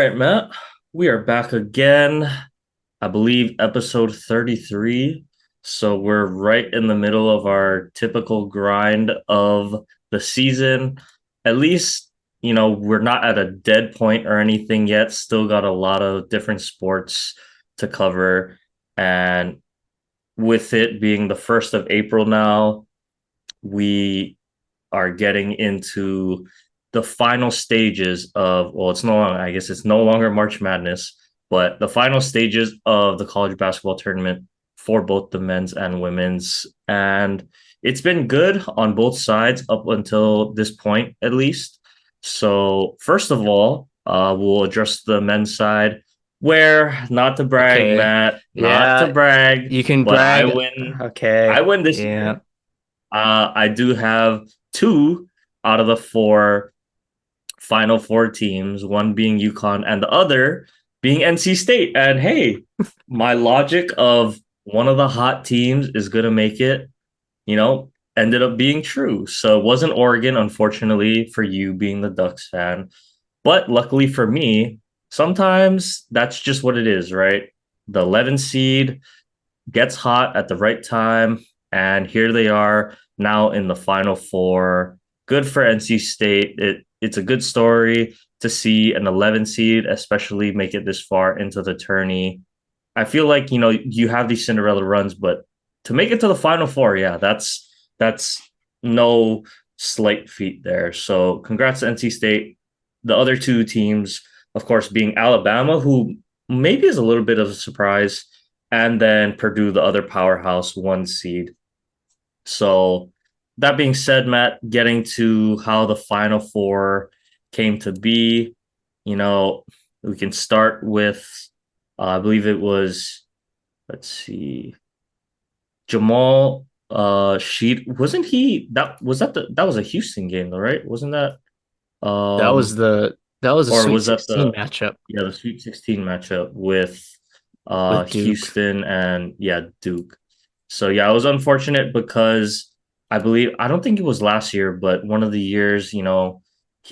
right, Matt. We are back again. I believe episode 33. So we're right in the middle of our typical grind of the season. At least, we're not at a dead point or anything yet. Still got a lot of different sports to cover. And with it being the 1st of April now, we are getting into the final stages of, well, it's no longer, I guess it's no longer March Madness, but the final stages of the college basketball tournament for both the men's and women's. And it's been good on both sides up until this point, at least. So, first of all, we'll address the men's side, where, not to brag, Okay. Matt, not to Yeah, brag, you can but I brag. win. I Okay. win this Yeah. year. I do have two out of the four Final Four teams, one being UConn and the other being NC State. And hey, my logic of one of the hot teams is going to make it, ended up being true. So it wasn't Oregon, unfortunately, for you being the Ducks fan. But luckily for me, sometimes that's just what it is, right? The 11 seed gets hot at the right time, and here they are now in the Final Four. Good for NC State. It's a good story to see an 11 seed, especially make it this far into the tourney. I feel like you have these Cinderella runs, but to make it to the Final Four, yeah, that's no slight feat there. So congrats to NC State. The other two teams, of course, being Alabama, who maybe is a little bit of a surprise, and then Purdue, the other powerhouse one seed. So that being said, Matt, getting to how the Final Four came to be, you know, we can start with, I believe it was, let's see, Jamal Sheet. Wasn't he that was a Houston game though, right? Wasn't that That was um the that was a or Sweet was that 16 the matchup the Sweet 16 matchup with with Duke. Houston and yeah, Duke. So yeah, it was unfortunate because I don't think it was last year, but one of the years, he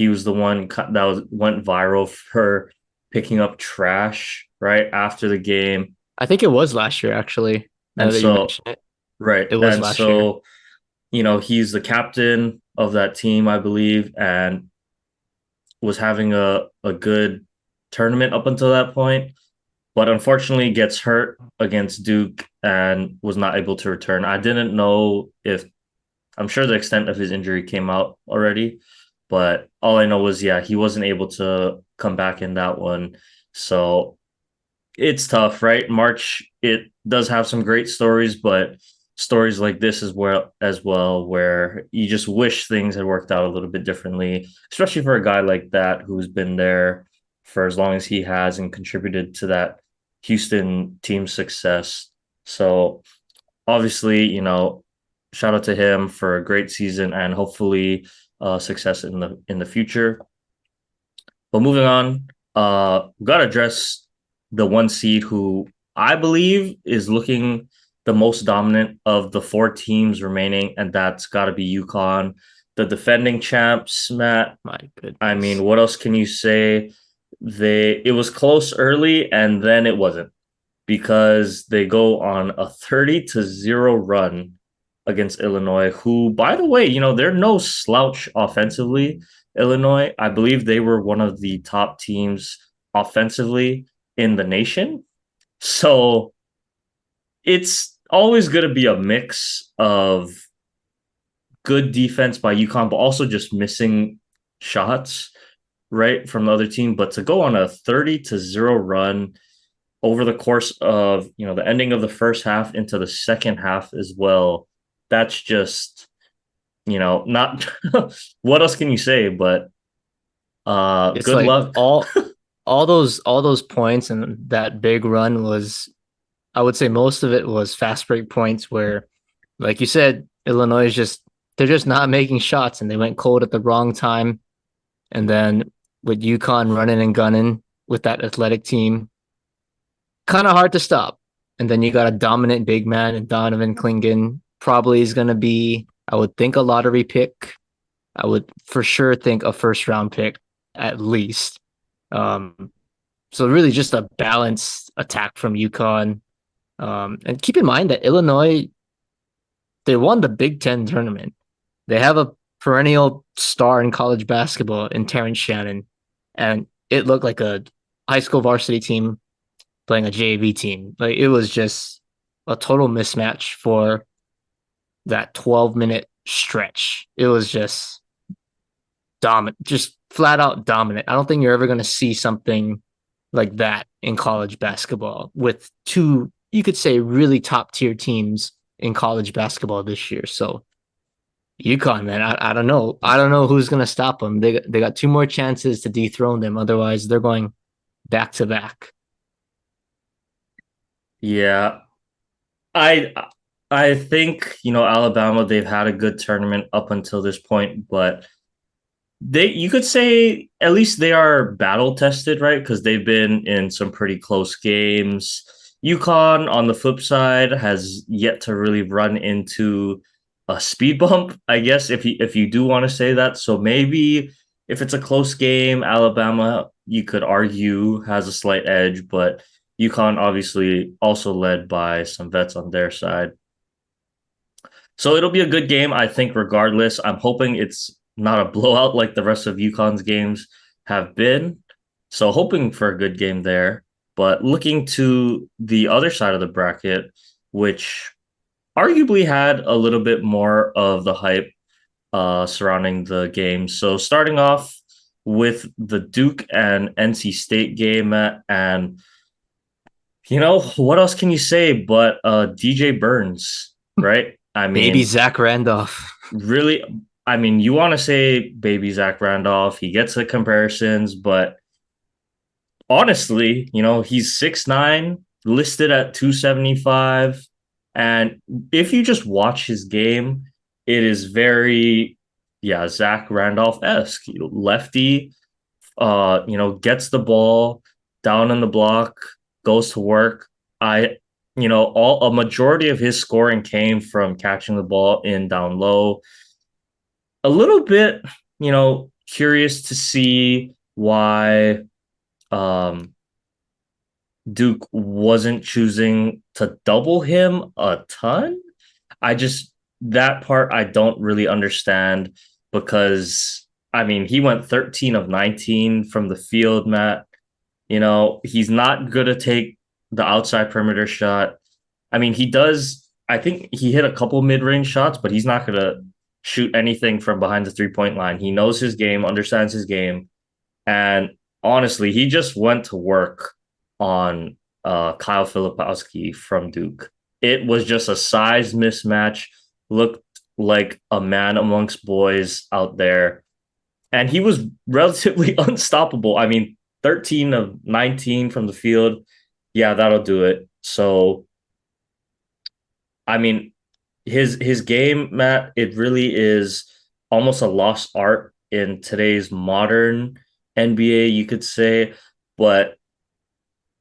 was the one that went viral for picking up trash right after the game. I think it was last year, actually. Now And that you so mention it, right. it was And last year. so, he's the captain of that team, I believe, and was having a good tournament up until that point, but unfortunately gets hurt against Duke and was not able to return. I didn't know if I'm sure the extent of his injury came out already, but all I know was yeah, he wasn't able to come back in that one. So it's tough, right? March it does have some great stories, but stories like this as well where you just wish things had worked out a little bit differently, especially for a guy like that who's been there for as long as he has and contributed to that Houston team success. So obviously, shout out to him for a great season and hopefully success in the future. But moving on, gotta address the one seed who I believe is looking the most dominant of the four teams remaining, and that's gotta be UConn, the defending champs, Matt. My I mean, goodness. what else can you say? It was close early and then it wasn't because they go on a 30-0 run against Illinois, who, by the way, they're no slouch offensively. Illinois, I believe they were one of the top teams offensively in the nation. So it's always going to be a mix of good defense by UConn, but also just missing shots, right, from the other team. But to go on a 30-0 run over the course of the ending of the first half into the second half as well, that's just not what else can you say but It's good like luck. all those points and that big run was, I would say most of it was fast break points where, like you said, Illinois is just they're just not making shots and they went cold at the wrong time. And then with UConn running and gunning with that athletic team, kind of hard to stop. And then you got a dominant big man and Donovan Clingan probably is going to be, I would think, a lottery pick. I would for sure think a first round pick at least. Um, So really just a balanced attack from UConn. And keep in mind that Illinois, they won the Big Ten tournament. They have a perennial star in college basketball in Terrence Shannon, and it looked like a high school varsity team playing a JV team. Like it was just a total mismatch for that 12-minute stretch. It was just dominant, just flat out dominant. I don't think you're ever going to see something like that in college basketball with two, you could say, really top tier teams in college basketball this year. So UConn, man, I don't know. I don't know who's gonna stop them. They got two more chances to dethrone them. Otherwise, they're going back to back. Yeah, I I think Alabama, they've had a good tournament up until this point, but they you could say at least they are battle tested, right? Because they've been in some pretty close games. UConn, on the flip side, has yet to really run into a speed bump, I guess, if you do want to say that. So maybe if it's a close game, Alabama, you could argue, has a slight edge, but UConn obviously also led by some vets on their side. So it'll be a good game, I think, regardless. I'm hoping it's not a blowout like the rest of UConn's games have been. So hoping for a good game there. But looking to the other side of the bracket, which arguably had a little bit more of the hype surrounding the game. So starting off with the Duke and NC State game, and what else can you say but DJ Burns, right? I Baby mean, Zach Randolph. really, I mean, you want to say baby Zach Randolph, he gets the comparisons, but honestly, he's 6'9", listed at 275. And if you just watch his game, it is very, yeah, Zach Randolph-esque. Lefty, gets the ball down in the block, goes to work. All a majority of his scoring came from catching the ball in down low. A little bit, curious to see why um Duke wasn't choosing to double him a ton. I just that part I don't really understand because I mean he went 13 of 19 from the field, Matt. He's not gonna take the outside perimeter shot. I mean, he does. I think he hit a couple mid-range shots, but he's not gonna shoot anything from behind the three-point line. He knows his game, understands his game, and honestly, he just went to work on Kyle Filipowski from Duke. It was just a size mismatch. Looked like a man amongst boys out there, and he was relatively unstoppable. I mean, 13 of 19 from the field. Yeah, that'll do it. So, I mean, his game, Matt, it really is almost a lost art in today's modern NBA, you could say. But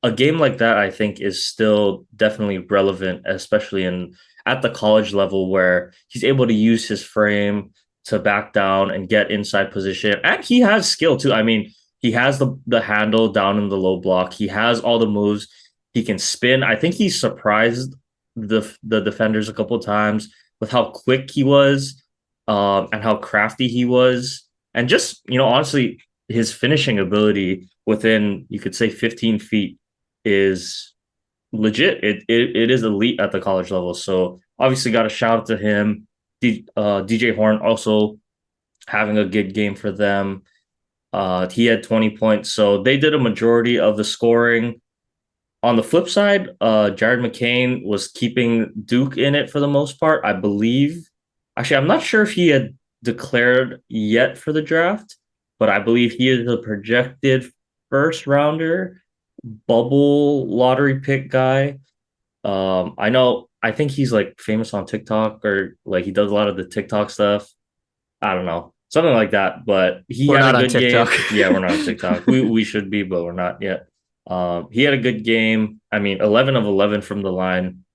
a game like that, I think, is still definitely relevant, especially in at the college level where he's able to use his frame to back down and get inside position. And he has skill too. I mean, he has the handle down in the low block. He has all the moves. He can spin. I think he surprised the defenders a couple of times with how quick he was, and how crafty he was. And just, honestly, his finishing ability within, you could say, 15 feet is legit. It is elite at the college level. So obviously got a shout out to him. DJ Horn also having a good game for them. He had 20 points. So they did a majority of the scoring. On the flip side, Jared McCain was keeping Duke in it for the most part, I believe. Actually, I'm not sure if he had declared yet for the draft, but I believe he is a projected first rounder bubble lottery pick guy. I think he's like famous on TikTok, or like he does a lot of the TikTok stuff. I don't know. Something like that. But he We're had a not on good TikTok. game. Yeah, we're not on TikTok. We should be, but we're not yet. He had a good game. I mean, 11 of 11 from the line.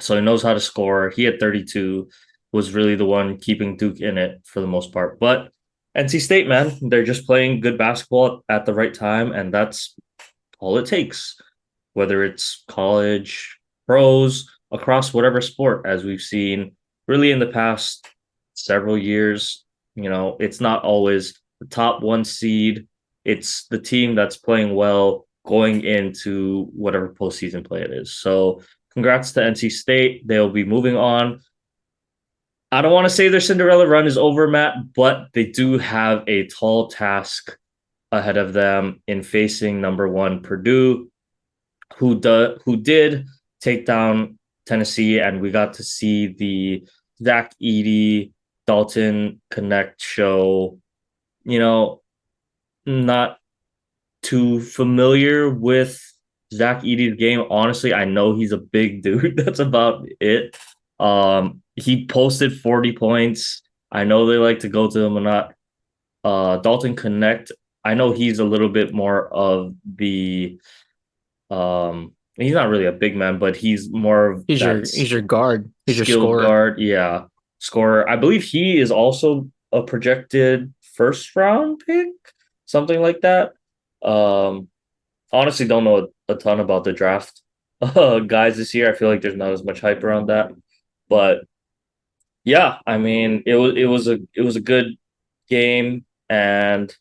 So he knows how to score. He had 32, was really the one keeping Duke in it for the most part. But NC State, man, they're just playing good basketball at the right time, and that's all it takes, whether it's college, pros, across whatever sport, as we've seen really in the past several years. It's not always the top one seed, it's the team that's playing well going into whatever postseason play it is. So, congrats to NC State. They'll be moving on. I don't want to say their Cinderella run is over, Matt, but they do have a tall task ahead of them in facing number one Purdue, who did take down Tennessee, and we got to see the Zach Edey Dalton Connect show. You know, not too familiar with Zach Edey's game. Honestly, I know he's a big dude. That's about it. He posted 40 points. I know they like to go to him or not. Dalton Connect, I know he's a little bit more of the he's not really a big man, but he's more of that He's your guard. He's your skilled scorer. guard. Yeah. Scorer. I believe he is also a projected first round pick, something like that. Um Honestly don't know a ton about the draft guys this year. I feel like there's not as much hype around that. But yeah, I mean, it was a good game, and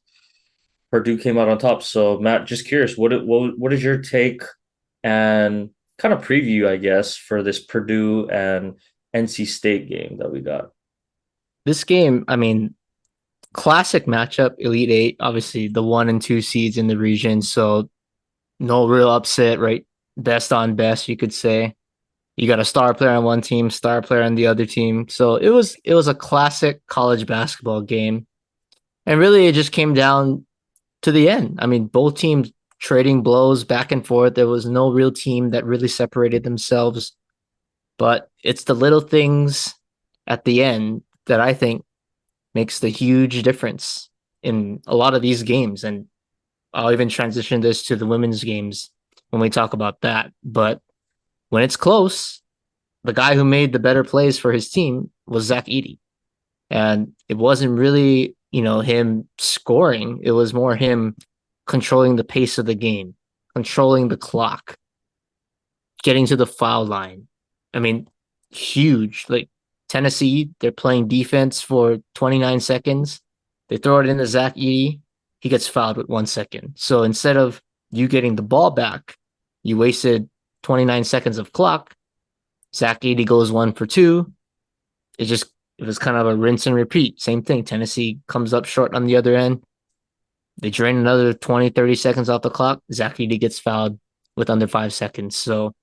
Purdue came out on top. So Matt, just curious, what is your take and kind of preview, I guess, for this Purdue and NC State game that we got? This game, I mean, classic matchup, Elite Eight, obviously the 1 and 2 seeds in the region. So no real upset, right? Best on best, you could say. You got a star player on one team, star player on the other team. So it was a classic college basketball game. And really it just came down to the end. I mean, both teams trading blows back and forth. There was no real team that really separated themselves. But it's the little things at the end that I think makes the huge difference in a lot of these games. And I'll even transition this to the women's games when we talk about that. But when it's close, the guy who made the better plays for his team was Zach Edey. And it wasn't really, him scoring. It was more him controlling the pace of the game, controlling the clock, getting to the foul line. I mean, huge. Like Tennessee, they're playing defense for 29 seconds. They throw it into Zach Edey. He gets fouled with 1 second. So instead of you getting the ball back, you wasted 29 seconds of clock. Zach Edey goes 1 for 2. It was kind of a rinse and repeat. Same thing. Tennessee comes up short on the other end. They drain another 20, 30 seconds off the clock. Zach Edey gets fouled with under 5 seconds. So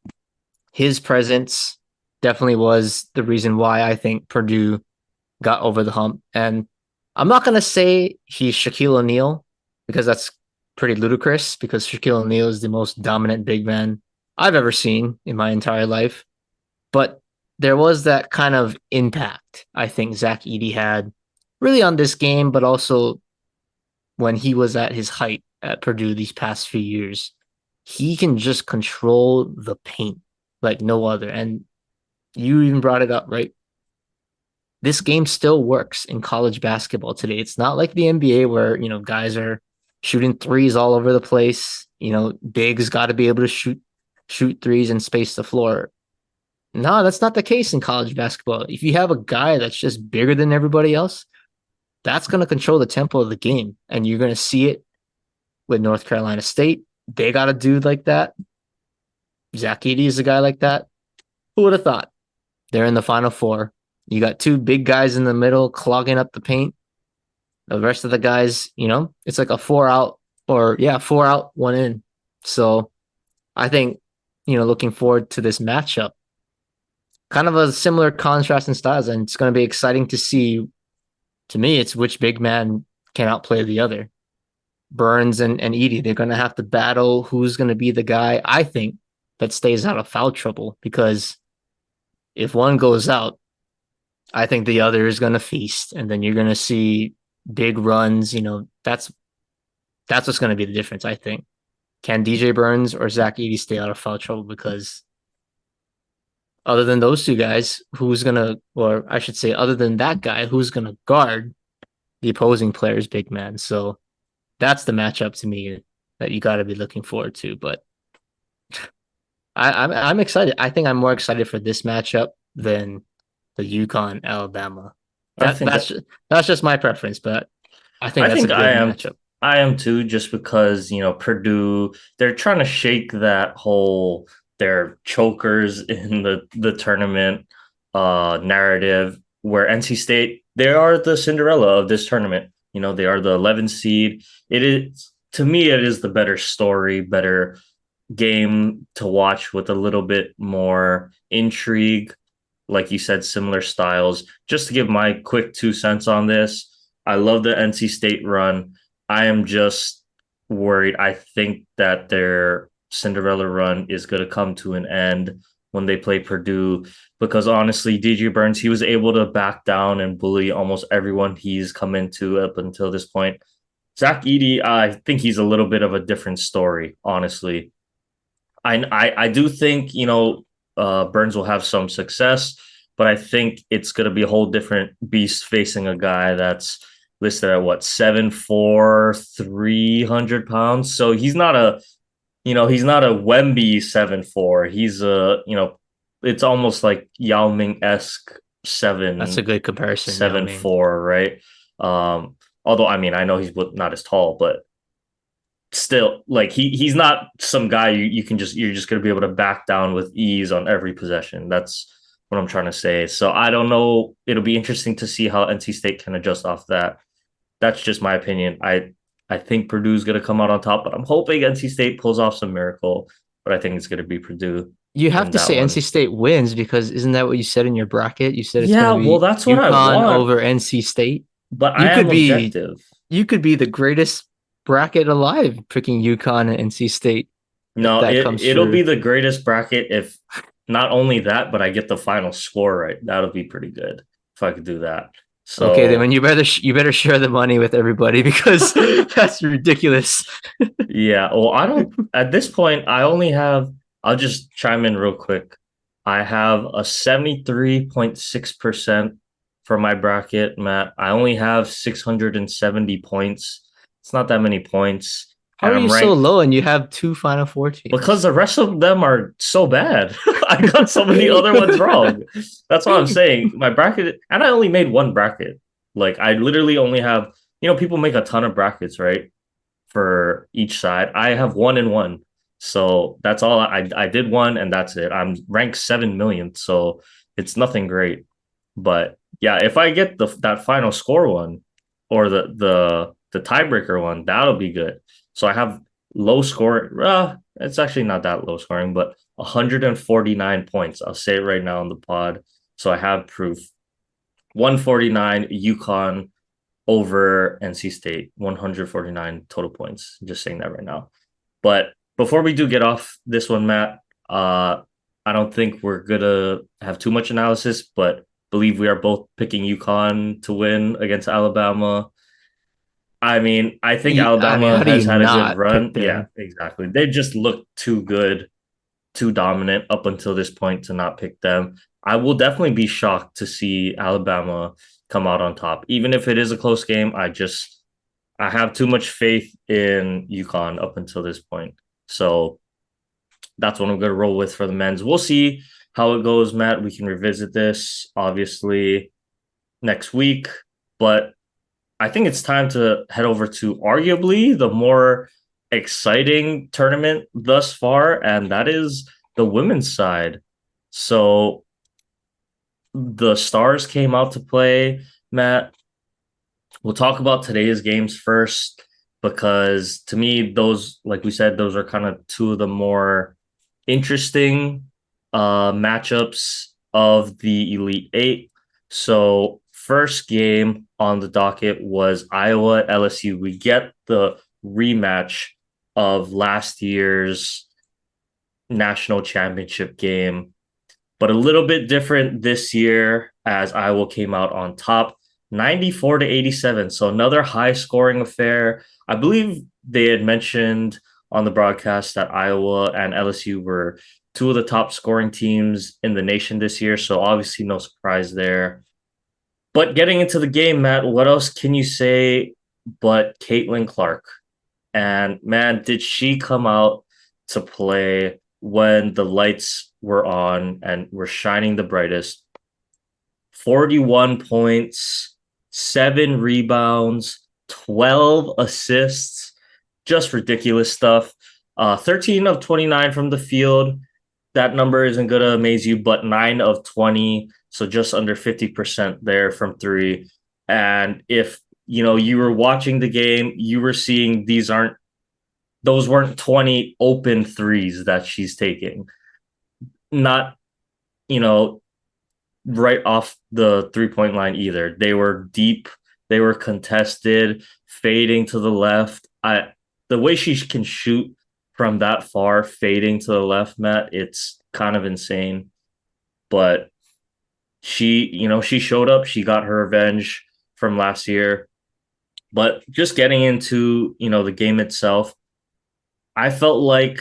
his presence definitely was the reason why I think Purdue got over the hump. And I'm not going to say he's Shaquille O'Neal because that's pretty ludicrous because Shaquille O'Neal is the most dominant big man I've ever seen in my entire life. But there was that kind of impact I think Zach Edey had really on this game, but also when he was at his height at Purdue these past few years. He can just control the paint like no other. And you even brought it up, right? This game still works in college basketball today. It's not like the NBA where, guys are shooting threes all over the place. Bigs got to be able to shoot threes and space the floor. No, that's not the case in college basketball. If you have a guy that's just bigger than everybody else, that's going to control the tempo of the game. And you're going to see it with North Carolina State. They got a dude like that. Zach Edey is a guy like that. Who would have thought? They're in the Final Four. You got two big guys in the middle clogging up the paint. The rest of the guys, it's like a 4 out or 4 out, 1 in. So I think, looking forward to this matchup, kind of a similar contrast in styles. And it's going to be exciting to see. To me, it's which big man can outplay the other. Burns and Edey, they're going to have to battle who's going to be the guy, I think, that stays out of foul trouble. Because if one goes out, I think the other is going to feast. And then you're going to see big runs. That's what's going to be the difference, I think. Can DJ Burns or Zach Edey stay out of foul trouble? Because other than those two guys, or I should say, other than that guy, who's going to guard the opposing player's big man? So that's the matchup to me. that you got to be looking forward to. But I'm excited. I think I'm more excited for this matchup than the UConn Alabama. I That think that's that's just my preference, but I think I that's a think I good am matchup. I am too, just because, Purdue, they're trying to shake that whole they're chokers in the tournament narrative, where NC State, they are the Cinderella of this tournament. They are the 11th seed. It is, to me, it is the better story, better game to watch with a little bit more intrigue. Like you said, similar styles. Just to give my quick 2 cents on this, I love the NC State run. I am just worried. I think that their Cinderella run is going to come to an end when they play Purdue, because honestly, DJ Burns, he was able to back down and bully almost everyone he's come into up until this point. Zach Edey, I think he's a little bit of a different story, honestly. I do think Burns will have some success, but I think it's going to be a whole different beast facing a guy that's listed at what, 7'4", 300 pounds. So he's not a Wemby 7'4". He's it's almost like Yao Ming esque That's a seven good comparison, Yao seven Ming. four, right? Although I mean I know he's not as tall, but still, like, he's not some guy you're just going to be able to back down with ease on every possession. That's what I'm trying to say. So I don't know, it'll be interesting to see how NC State can adjust off that. That's just my opinion. I think Purdue's going to come out on top, but I'm hoping NC State pulls off some miracle, but I think it's going to be Purdue You have in to that say NC one. State wins because isn't that what you said in your bracket? You said it's going Yeah, to well, be that's what I UConn want, over NC State. but I You could am be objective. you could be the greatest bracket alive picking UConn and NC State if No, that comes it'll be true. the greatest bracket if not only that, but I get the final score right. That'll be pretty good if I could do that. Okay, then when So you better share the money with everybody because that's ridiculous. yeah, well, I don't at this point. I'll just chime in real quick. I have a 73.6% for my bracket, Matt. I only have 670 points. It's not that many points, How and are you I'm so ranked low and you have two Final Four because teams? the rest of them are so bad. I got so many other ones wrong. That's what I'm saying. My bracket, and I only made one bracket. Like, I literally only have, people make a ton of brackets, right? For each side. I have 1 and 1. So that's all. I did one and that's it. I'm ranked 7 million. So it's nothing great. But yeah, if I get that final score one, or the tiebreaker one, that'll be good. So I have low score. It's actually not that low scoring, but 149 points. I'll say it right now on the pod. So I have proof. 149 UConn over NC State, 149 total points. Just saying that right now. But before we do get off this one, Matt, I don't think we're gonna have too much analysis, but believe we are both picking UConn to win against Alabama. I mean, I think I mean, Alabama how do you has had a good not run. pick Yeah, them? exactly. They just looked too good, too dominant up until this point to not pick them. I will definitely be shocked to see Alabama come out on top, even if it is a close game. I have too much faith in UConn up until this point. So that's what I'm going to roll with for the men's. We'll see how it goes, Matt. We can revisit this obviously next week, but I think it's time to head over to arguably the more exciting tournament thus far, and that is the women's side. So the Stars came out to play, Matt. We'll talk about today's games first, because to me, those, like we said, those are kind of two of the more interesting matchups of the Elite Eight. So first game on the docket was Iowa at LSU. We get the rematch of last year's national championship game, but a little bit different this year as Iowa came out on top, 94 to 87. So another high scoring affair. I believe they had mentioned on the broadcast that Iowa and LSU were two of the top scoring teams in the nation this year. So obviously no surprise there. But getting into the game, Matt, what else can you say but Caitlin Clark? And man, did she come out to play when the lights were on and were shining the brightest. 41 points, 7 rebounds, 12 assists, just ridiculous stuff. 13 of 29 from the field. That number isn't going to amaze you, but 9 of 20. So just under 50% there from three. And if you were watching the game, you were seeing those weren't 20 open threes that she's taking. Not, you know, right off the 3 point line either. They were deep, they were contested, fading to the left. The way she can shoot from that far, fading to the left, Matt, it's kind of insane. But she showed up, she got her revenge from last year. But just getting into, the game itself, I felt like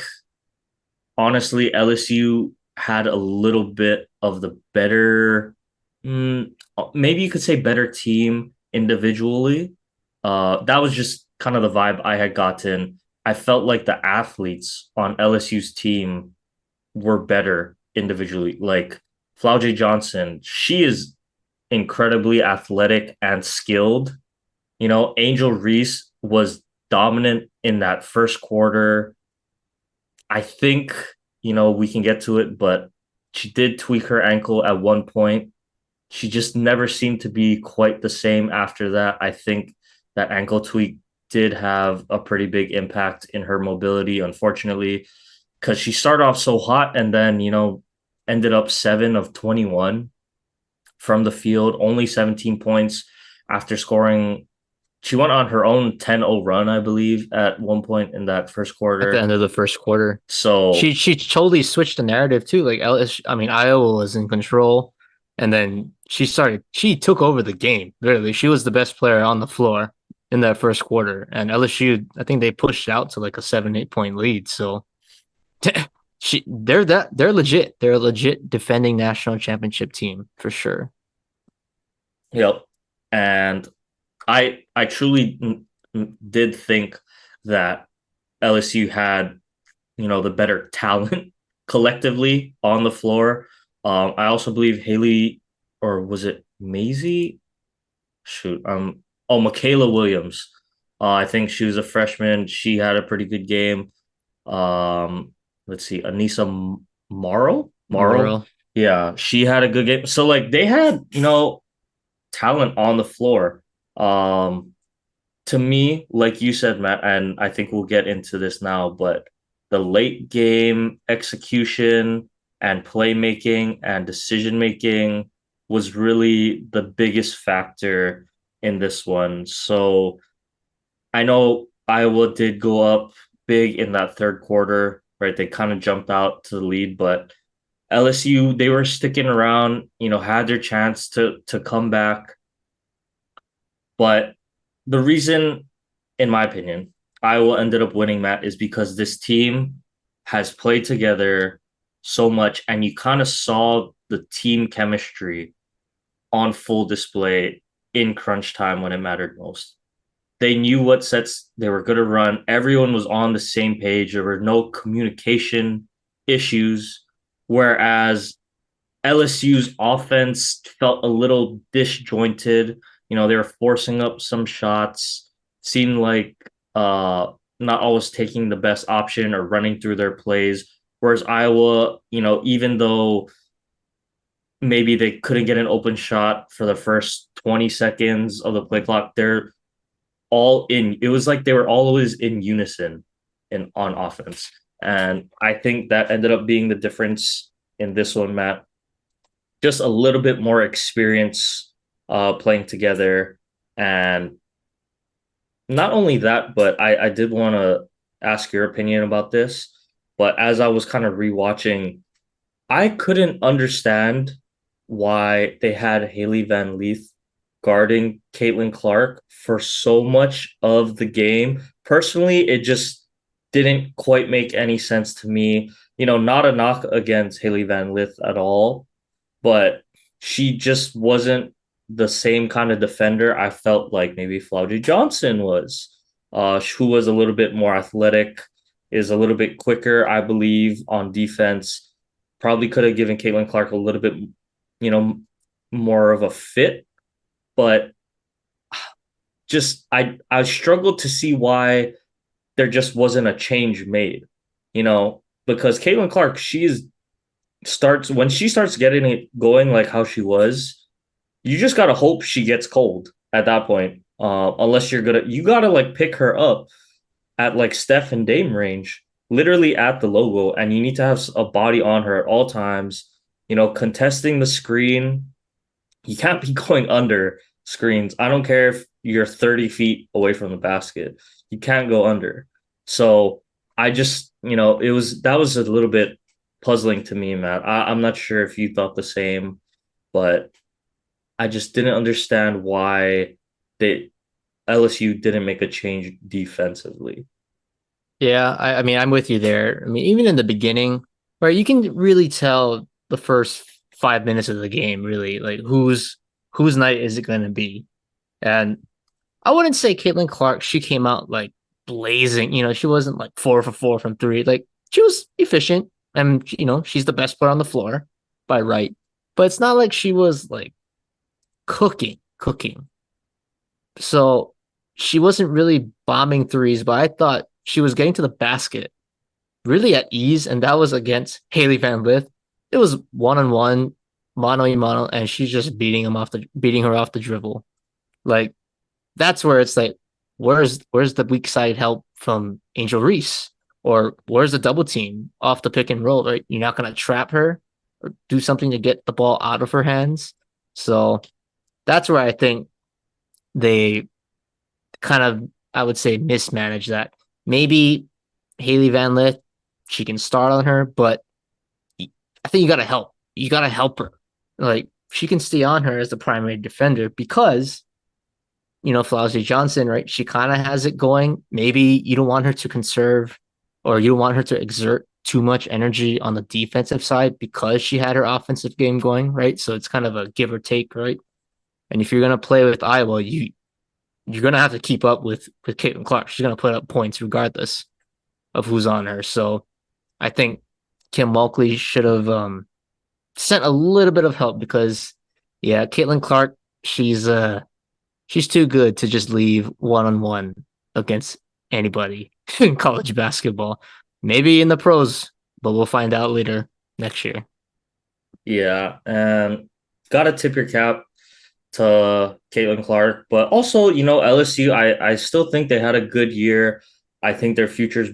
honestly LSU had a little bit of the better, maybe you could say better team individually. That was just kind of the vibe I had gotten. I felt like the athletes on LSU's team were better individually. Like Flaujae Johnson, she is incredibly athletic and skilled. Angel Reese was dominant in that first quarter. I think, we can get to it, but she did tweak her ankle at one point. She just never seemed to be quite the same after that. I think that ankle tweak did have a pretty big impact in her mobility, unfortunately, because she started off so hot and then, ended up 7 of 21 from the field, only 17 points after scoring. She went on her own 10-0 run, I believe, at one point in that first At the quarter. end of the first quarter. So, She totally switched the narrative too. Like I mean, Iowa was in control, and then she took over the game. Literally, she was the best player on the floor in that first quarter. And LSU, I think they pushed out to like a 7, 8 point lead. So they're legit. They're a legit defending national championship team for sure. yep. And I truly did think that LSU had, the better talent collectively on the floor. I also believe Haley, or was it Maisie? Shoot, Michaela Williams. I think she was a freshman. She had a pretty good game. Let's see, Anissa Morrow. Moral. Yeah, she had a good game. So like they had, talent on the floor. Um, to me, like you said, Matt, and I think we'll get into this now, but the late game execution and playmaking and decision making was really the biggest factor in this one. So I know Iowa did go up big in that third quarter, right? They kind of jumped out to the lead, but LSU, they were sticking around, had their chance to come back. But the reason, in my opinion, Iowa ended up winning, Matt, is because this team has played together so much, and you kind of saw the team chemistry on full display in crunch time when it mattered most. They knew what sets they were going to run. Everyone was on the same page. There were no communication issues. Whereas LSU's offense felt a little disjointed. They were forcing up some shots, seemed like not always taking the best option or running through their plays. Whereas Iowa, even though maybe they couldn't get an open shot for the first 20 seconds of the play clock, they're all in. It was like they were always in unison on offense. And I think that ended up being the difference in this one, Matt. Just a little bit more experience playing together. And not only that, but I did want to ask your opinion about this. But as I was kind of rewatching, I couldn't understand why they had Haley Van Leith guarding Caitlin Clark for so much of the game. Personally, it just didn't quite make any sense to me. Not a knock against Haley Van Lith at all, but she just wasn't the same kind of defender I felt like maybe Flaujae Johnson was. who was a little bit more athletic, is a little bit quicker, I believe, on defense. Probably could have given Caitlin Clark a little bit, you know, more of a fit, but just I struggled to see why there just wasn't a change made, because Caitlin Clark, when she starts getting it going like how she was, you just gotta hope she gets cold at that point. Unless you gotta like pick her up at like Steph and Dame range, literally at the logo, and you need to have a body on her at all times. Contesting the screen. You can't be going under screens. I don't care if you're 30 feet away from the basket. You can't go under. So I just, that was a little bit puzzling to me, Matt. I'm not sure if you thought the same, but I just didn't understand why they LSU didn't make a change defensively. Yeah, I mean, I'm with you there. I mean, even in the beginning, right, you can really tell the first 5 minutes of the game, really, like whose night is it going to be? And I wouldn't say Caitlin Clark, she came out like blazing. She wasn't like 4 for 4 from three. Like she was efficient, and she's the best player on the floor by right. But it's not like she was like cooking. So she wasn't really bombing threes, but I thought she was getting to the basket really at ease, and that was against Haley Van Lith. It was 1-on-1, mano a mano, and she's just beating her off the dribble. Like that's where it's like, where's the weak side help from Angel Reese? Or where's the double team off the pick and roll, right? You're not gonna trap her or do something to get the ball out of her hands. So that's where I think they kind of, I would say, mismanage that. Maybe Haley Van Lith, she can start on her, but I think you gotta help. You gotta help her. Like she can stay on her as the primary defender because Flowsy Johnson, right? She kind of has it going. Maybe you don't want her to conserve or you don't want her to exert too much energy on the defensive side because she had her offensive game going, right? So it's kind of a give or take, right? And if you're gonna play with Iowa, you're gonna have to keep up with Caitlin Clark. She's gonna put up points regardless of who's on her. So I think Kim Walkley should have sent a little bit of help because yeah, Caitlin Clark, she's too good to just leave 1-on-1 against anybody in college basketball. Maybe in the pros, but we'll find out later next year. Yeah, and gotta tip your cap to Caitlin Clark, but also, LSU, I still think they had a good year. I think their future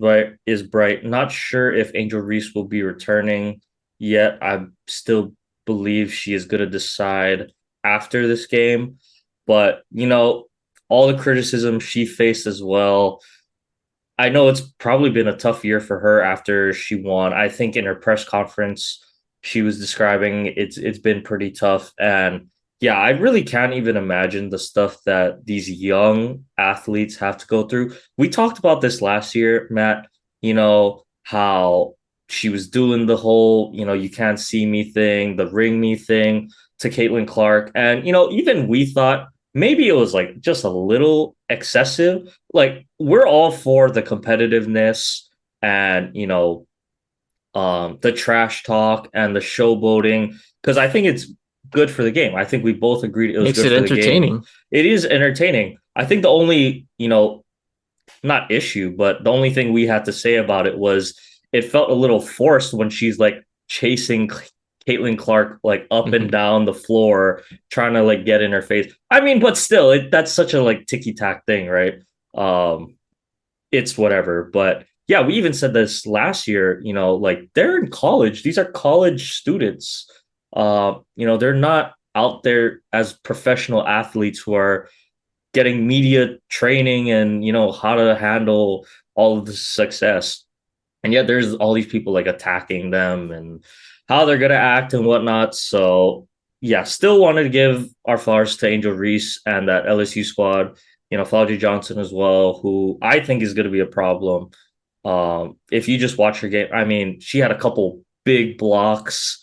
is bright. Not sure if Angel Reese will be returning yet. I still believe she is going to decide after this game. But, all the criticism she faced as well. I know it's probably been a tough year for her after she won. I think in her press conference, she was describing it's been pretty tough. And yeah, I really can't even imagine the stuff that these young athletes have to go through. We talked about this last year, Matt, how she was doing the whole, you can't see me thing, the ring me thing to Caitlin Clark. And, even we thought maybe it was like just a little excessive. Like we're all for the competitiveness and, the trash talk and the showboating because I think it's good for the game. I think we both agreed it was Makes good it for the game. entertaining. It is entertaining. I think the only, not issue, but the only thing we had to say about it was it felt a little forced when she's like chasing Caitlin Clark like up and Mhm. down the floor, trying to like get in her face. I mean, but still, that's such a like ticky tack thing, right? Um, it's whatever. But yeah, we even said this last year, like they're in college. These are college students. They're not out there as professional athletes who are getting media training and how to handle all of the success. And yet there's all these people like attacking them and how they're gonna act and whatnot. So yeah, still wanted to give our flowers to Angel Reese and that LSU squad, Flaudry Johnson as well, who I think is gonna be a problem. If you just watch her game, I mean, she had a couple big blocks.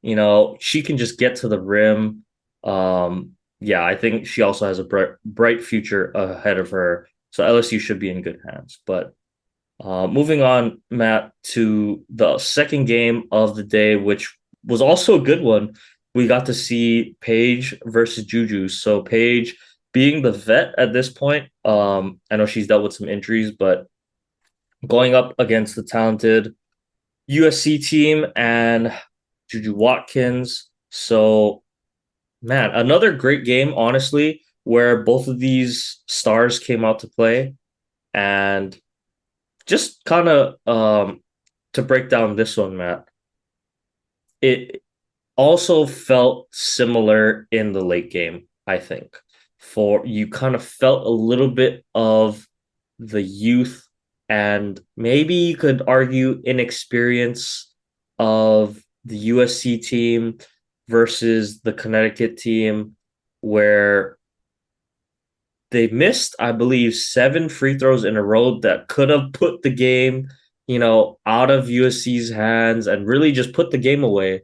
She can just get to the rim. Yeah, I think she also has a bright future ahead of her. So LSU should be in good hands. But moving on, Matt, to the second game of the day, which was also a good one. We got to see Paige versus JuJu. So Paige being the vet at this point, I know she's dealt with some injuries, but going up against the talented USC team and JuJu Watkins. So, man, another great game, honestly, where both of these stars came out to play. And just kind of to break down this one, Matt, it also felt similar in the late game, I think. For you kind of felt a little bit of the youth and maybe you could argue inexperience of the USC team versus the Connecticut team, where they missed, I believe, 7 free throws in a row that could have put the game, out of USC's hands and really just put the game away.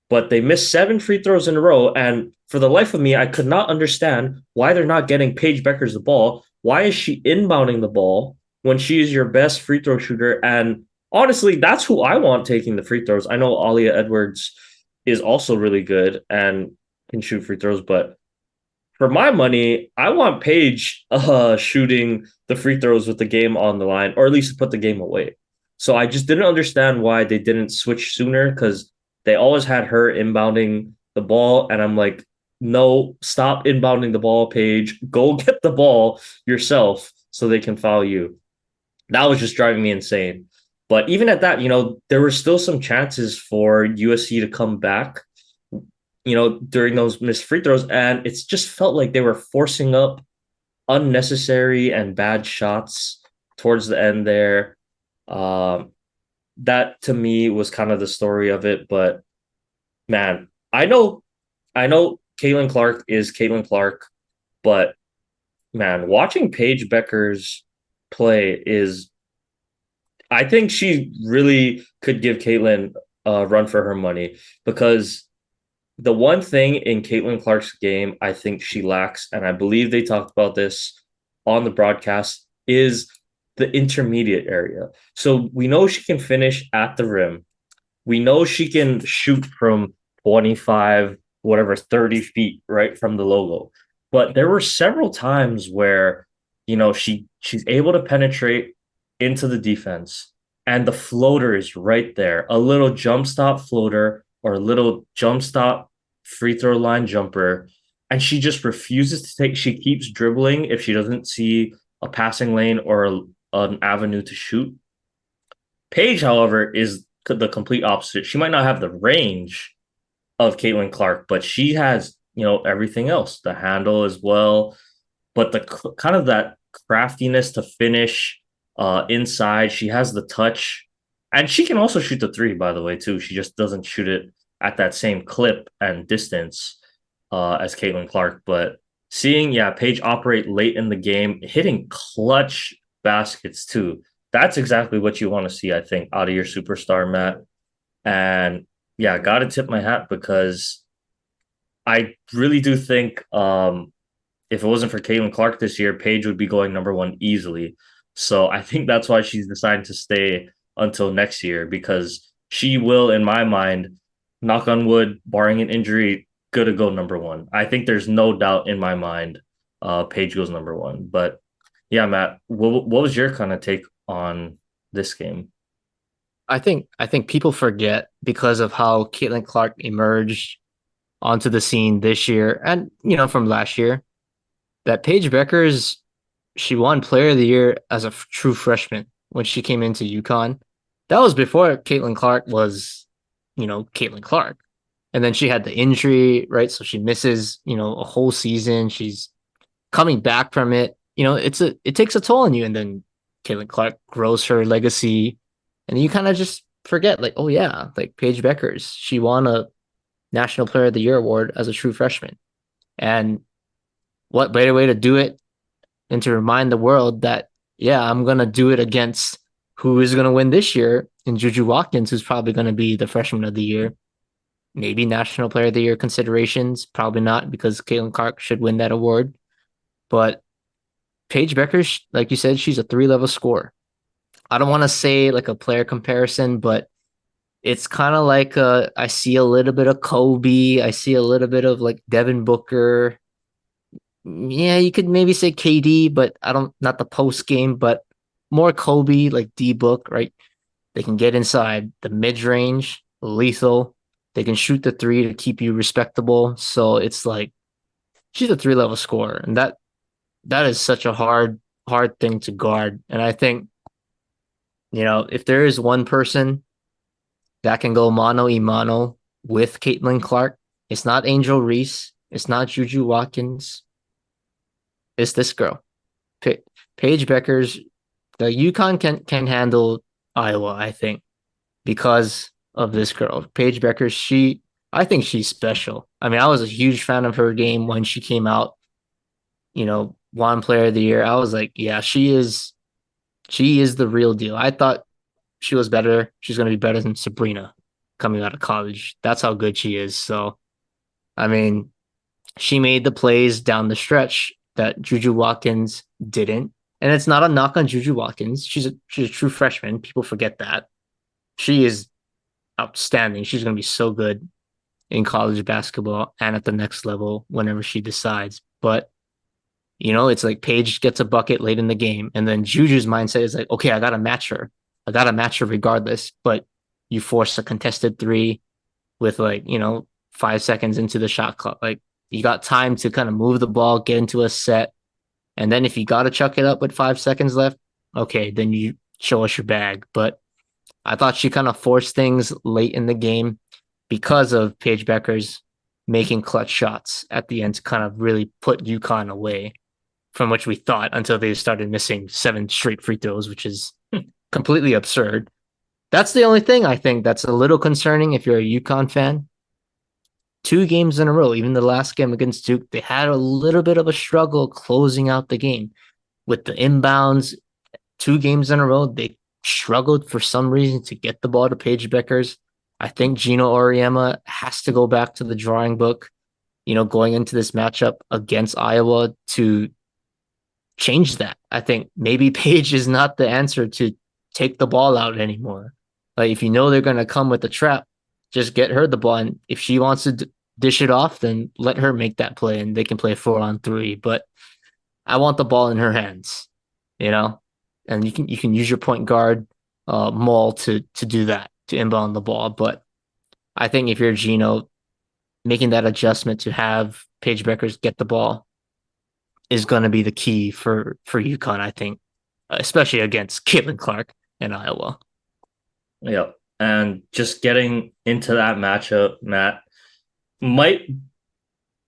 But they missed 7 free throws in a row. And for the life of me, I could not understand why they're not getting Paige Beckers the ball. Why is she inbounding the ball when she is your best free throw shooter? And honestly, that's who I want taking the free throws. I know Alia Edwards is also really good and can shoot free throws, but for my money, I want Paige shooting the free throws with the game on the line, or at least put the game away. So I just didn't understand why they didn't switch sooner because they always had her inbounding the ball. And I'm like, no, stop inbounding the ball, Paige. Go get the ball yourself so they can foul you. That was just driving me insane. But even at that, there were still some chances for USC to come back, during those missed free throws. And it's just felt like they were forcing up unnecessary and bad shots towards the end there. Um, that to me was kind of the story of it. But man, I know Caitlin Clark is Caitlin Clark, but man, watching Paige Becker's play is, I think she really could give Caitlin a run for her money, because the one thing in Caitlin Clark's game I think she lacks, and I believe they talked about this on the broadcast, is the intermediate area. So we know she can finish at the rim. We know she can shoot from 25, whatever, 30 feet right from the logo. But there were several times where, she's able to penetrate into the defense and the floater is right there. A little jump stop floater or a little jump stop free throw line jumper. And she just refuses to take, she keeps dribbling if she doesn't see a passing lane or an avenue to shoot. Paige, however, is the complete opposite. She might not have the range of Caitlin Clark, but she has, everything else, the handle as well. But the kind of that craftiness to finish inside, she has the touch. And she can also shoot the three, by the way, too. She just doesn't shoot it at that same clip and distance as Caitlin Clark. But seeing, yeah, Paige operate late in the game, hitting clutch baskets too. That's exactly what you want to see, I think, out of your superstar, Matt. And yeah, got to tip my hat because I really do think if it wasn't for Caitlin Clark this year, Paige would be going number one easily. So I think that's why she's decided to stay until next year, because she will, in my mind, knock on wood, barring an injury, gonna go number one. I think there's no doubt in my mind Paige goes number one. But yeah, Matt, what was your kind of take on this game? I think people forget because of how Caitlin Clark emerged onto the scene this year and from last year that Paige Beckers, she won Player of the Year as a true freshman when she came into UConn. That was before Caitlin Clark was, Caitlin Clark. And then she had the injury, right? So she misses, a whole season. She's coming back from it. It takes a toll on you. And then Caitlin Clark grows her legacy. And you kind of just forget, like, oh yeah, like Paige Beckers, she won a National Player of the Year award as a true freshman. And what better way to do it and to remind the world that, yeah, I'm going to do it against who is going to win this year in JuJu Watkins, who's probably going to be the freshman of the year. Maybe National Player of the Year considerations, probably not because Caitlin Clark should win that award. But Paige Becker, like you said, she's a three-level scorer. I don't want to say like a player comparison, but it's kind of like I see a little bit of Kobe. I see a little bit of like Devin Booker. Yeah, you could maybe say KD, but I don't, not the post game, but more Kobe, like D Book, right? They can get inside the mid range, lethal. They can shoot the three to keep you respectable. So it's like she's a three-level scorer, and that is such a hard thing to guard. And I think, if there is one person that can go mano a mano with Caitlin Clark, it's not Angel Reese, it's not Juju Watkins, it's this girl. Pa- Paige Becker's the UConn can handle Iowa, I think, because of this girl. Paige Becker, I think she's special. I mean, I was a huge fan of her game when she came out, one player of the year. I was like, yeah, she is the real deal. I thought she was better. She's going to be better than Sabrina coming out of college. That's how good she is. So, I mean, she made the plays down the stretch that Juju Watkins didn't. And it's not a knock on Juju Watkins. She's a true freshman. People forget that. She is outstanding. She's going to be so good in college basketball and at the next level whenever she decides. But it's like Paige gets a bucket late in the game, and then Juju's mindset is like, okay, I gotta match her. I gotta match her regardless. But you force a contested three with 5 seconds into the shot clock. Like you got time to kind of move the ball, get into a set, and then if you gotta chuck it up with 5 seconds left, okay, then you show us your bag. But I thought she kind of forced things late in the game because of Paige Becker's making clutch shots at the end to kind of really put UConn away from which we thought until they started missing 7 straight free throws, which is completely absurd. That's the only thing I think that's a little concerning if you're a UConn fan. 2 games in a row, even the last game against Duke, they had a little bit of a struggle closing out the game with the inbounds. 2 games in a row, they struggled for some reason to get the ball to Paige Beckers. I think Gino Auriemma has to go back to the drawing book, going into this matchup against Iowa to change that. I think maybe Paige is not the answer to take the ball out anymore. Like if you know they're going to come with the trap, just get her the ball. And if she wants to dish it off, then let her make that play and they can play 4-on-3. But I want the ball in her hands, and you can use your point guard, Maul to do that, to inbound the ball. But I think if you're Gino, making that adjustment to have Paige Beckers get the ball is going to be the key for UConn, I think, especially against Caitlin Clark in Iowa. Yeah. And just getting into that matchup, Matt, might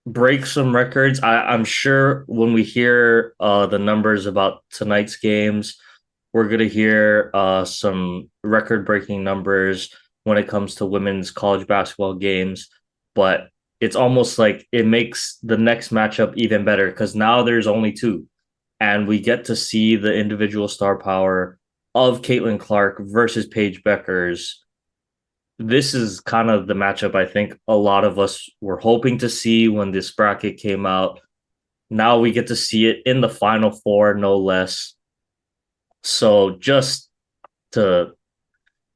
break some records. I'm sure when we hear the numbers about tonight's games, we're going to hear some record breaking numbers when it comes to women's college basketball games. But it's almost like it makes the next matchup even better because now there's only 2. And we get to see the individual star power of Caitlin Clark versus Paige Beckers. This is kind of the matchup I think a lot of us were hoping to see when this bracket came out. Now we get to see it in the Final Four, no less. So just to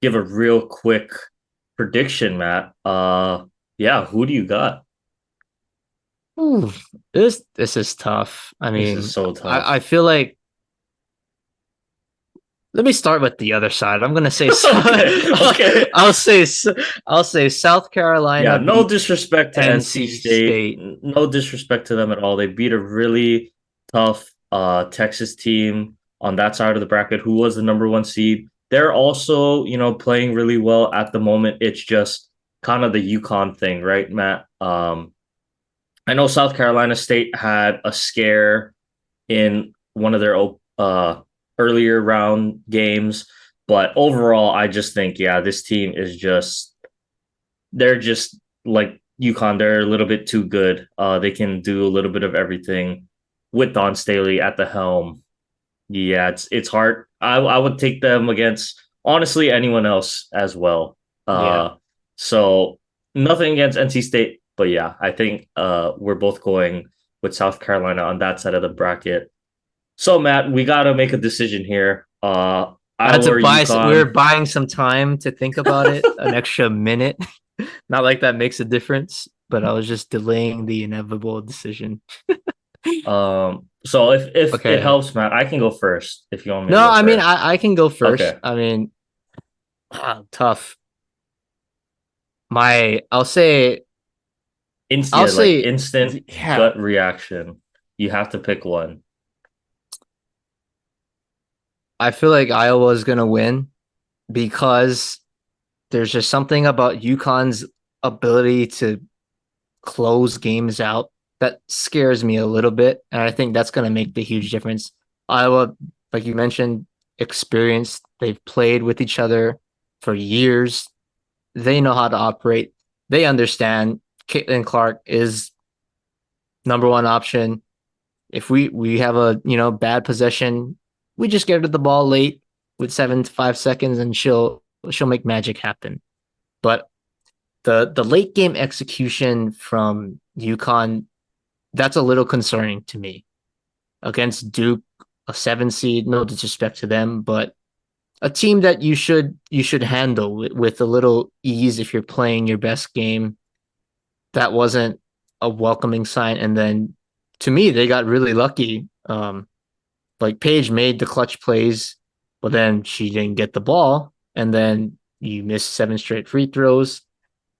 give a real quick prediction, Matt, yeah, who do you got? Ooh, this is tough. I This is mean, so I tough. feel like let me start with the other side. I'm gonna say Okay, okay. I'll say South Yeah, Carolina no beats disrespect to NC NC State. State. No disrespect to them at all. They beat a really tough Texas team on that side of the bracket who was the number 1 seed. They're also, playing really well at the moment. It's just kind of the UConn thing, right, Matt? I know South Carolina State had a scare in one of their earlier round games, but overall, I just think, yeah, this team is just they're just like UConn. They're a little bit too good. They can do a little bit of everything with Don Staley at the helm. Yeah, it's hard. I would take them against honestly anyone else as well. Yeah. So nothing against NC State, but yeah, I think we're both going with South Carolina on that side of the bracket. So Matt, we gotta make a decision here. I had Iowa to or buy. We were UConn. buying some time to think about it, an extra minute. Not like that makes a difference, but I was just delaying the inevitable decision. So if it Okay. helps, Matt, I can go first if you want me to No, go I mean first. I can go first. Okay. I mean, tough. My I'll Yeah, like say instant yeah. gut reaction. You have to pick one. I feel like Iowa is gonna win because there's just something about UConn's ability to close games out that scares me a little bit. And I think that's going to make the huge difference. Iowa, like you mentioned, experienced. They've played with each other for years. They know how to operate. They understand Caitlin Clark is number one option. If we have a bad possession, we just get her the ball late with 7 to 5 seconds, and she'll make magic happen. But the late game execution from UConn, that's a little concerning to me. Against Duke, a 7 seed, no disrespect to them, but a team that you should handle with a little ease if you're playing your best game. That wasn't a welcoming sign. And then to me, they got really lucky. Like Paige made the clutch plays, but then she didn't get the ball, and then you missed 7 straight free throws.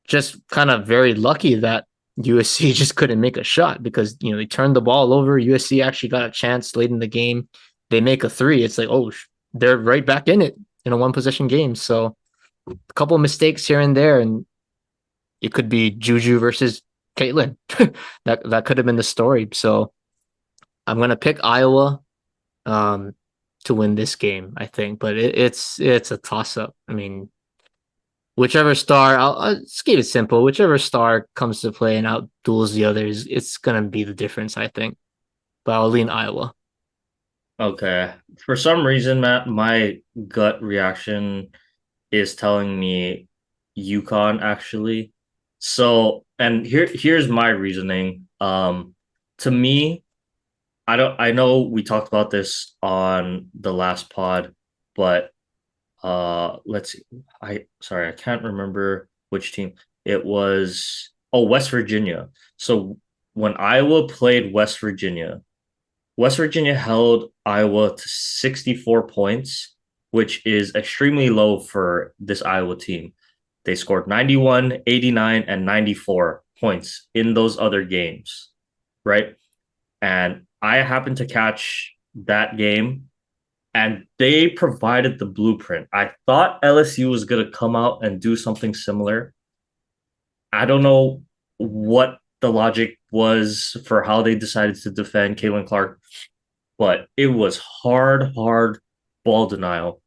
Just kind of very lucky that USC just couldn't make a shot because they turned the ball over. USC actually got a chance late in the game. They make a three. It's like, oh, they're right back in it in a one possession game. So a couple of mistakes here and there, and it could be JuJu versus Caitlin. That could have been the story. So I'm gonna pick Iowa um, to win this game, I think, but it's a toss up. I mean, whichever star, I'll just keep it simple. Whichever star comes to play and outduels the others, it's gonna be the difference, I think. But I'll lean Iowa. Okay. For some reason, Matt, my gut reaction is telling me UConn actually. So, and here's my reasoning. To me, I know we talked about this on the last pod, but let's see. I can't remember which team. It was West Virginia. So when Iowa played West Virginia held Iowa to 64 points, which is extremely low for this Iowa team. They scored 91, 89, and 94 points in those other games, right? And I happened to catch that game, and they provided the blueprint. I thought LSU was going to come out and do something similar. I don't know what the logic was for how they decided to defend Caitlin Clark, but it was hard ball denial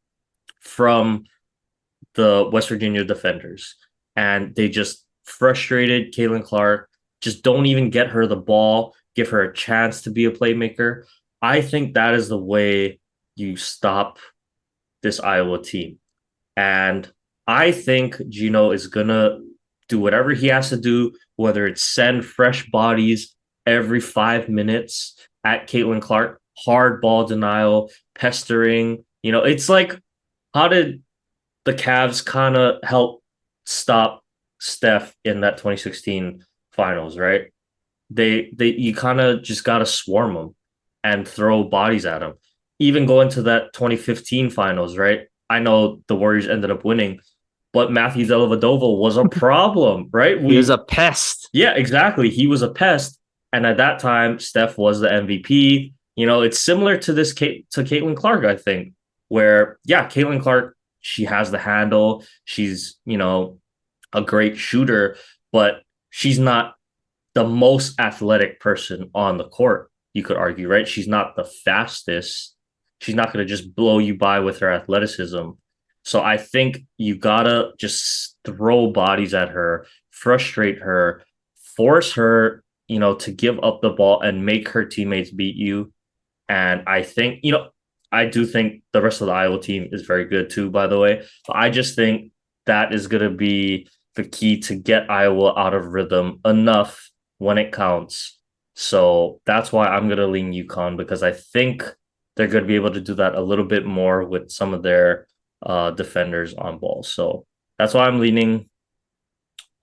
from the West Virginia defenders. And they just frustrated Caitlin Clark, just don't even get her the ball, give her a chance to be a playmaker. I think that is the way you stop this Iowa team. And I think Gino is going to do whatever he has to do, whether it's send fresh bodies every 5 minutes at Caitlin Clark, hard ball denial, pestering. It's like, how did the Cavs kind of help stop Steph in that 2016 finals, right? They you kind of just got to swarm them and throw bodies at them. Even going to that 2015 finals, right? I know the Warriors ended up winning, but Matthew Dellavedova was a problem, right? He was a pest. Yeah, exactly. He was a pest, and at that time, Steph was the MVP. It's similar to to Caitlin Clark, I think, where yeah, Caitlin Clark, she has the handle. She's a great shooter, but she's not the most athletic person on the court. You could argue, right? She's not the fastest. She's not going to just blow you by with her athleticism. So I think you gotta just throw bodies at her, frustrate her, force her, to give up the ball and make her teammates beat you. And I think, I do think the rest of the Iowa team is very good too, by the way. But I just think that is going to be the key to get Iowa out of rhythm enough when it counts. So that's why I'm going to lean UConn because I think they're going to be able to do that a little bit more with some of their defenders on ball. So that's why I'm leaning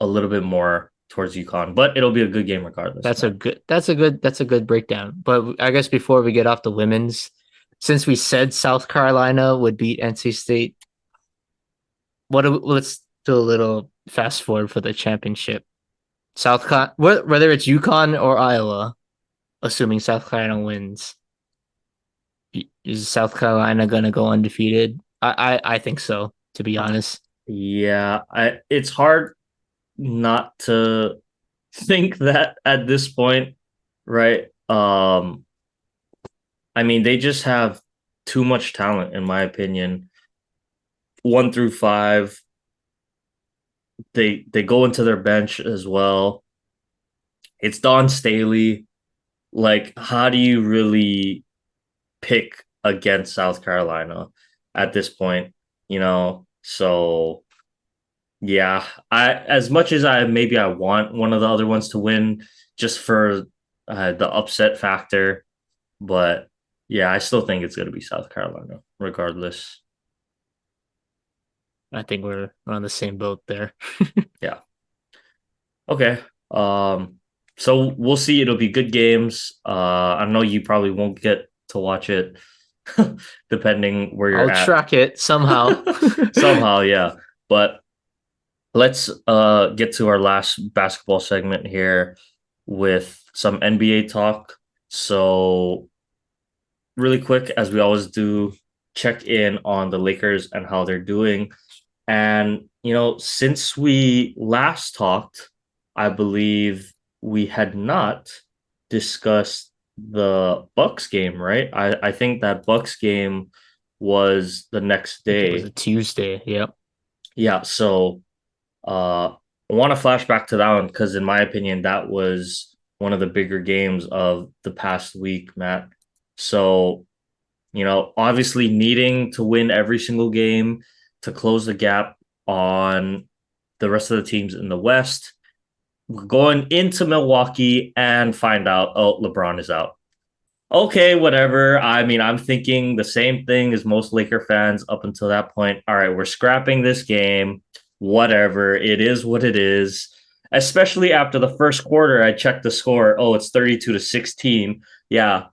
a little bit more towards UConn, but it'll be a good game regardless, man. That's a good breakdown. But I guess before we get off the women's, since we said South Carolina would beat NC State, let's do a little fast forward for the championship. Whether it's UConn or Iowa, assuming South Carolina wins, is South Carolina gonna go undefeated? I think so, to be honest. Yeah, it's hard not to think that at this point, right? I mean, they just have too much talent, in my opinion. 1 through 5, they go into their bench as well. It's Don Staley. Like, how do you really pick against South Carolina at this point? So yeah, I as much as I want one of the other ones to win just for the upset factor, but yeah, I still think it's going to be South Carolina regardless. I think we're on the same boat there. Yeah. Okay. So we'll see. It'll be good games. I know you probably won't get to watch it depending where you're I'll at. track it somehow. Somehow, yeah. But let's get to our last basketball segment here with some NBA talk. So really quick, as we always do, check in on the Lakers and how they're doing. And, since we last talked, I believe we had not discussed the Bucks game, right? I think that Bucks game was the next I think it was day. a Tuesday. Yep. Yeah, so I want to flash back to that one because, in my opinion, that was one of the bigger games of the past week, Matt. So, obviously needing to win every single game to close the gap on the rest of the teams in the West. We're going into Milwaukee and find out, oh, LeBron is out. Okay, whatever. I mean, I'm thinking the same thing as most Laker fans up until that point. All right, we're scrapping this game. Whatever. It is what it is. Especially after the first quarter, I checked the score. Oh, it's 32-16. Yeah,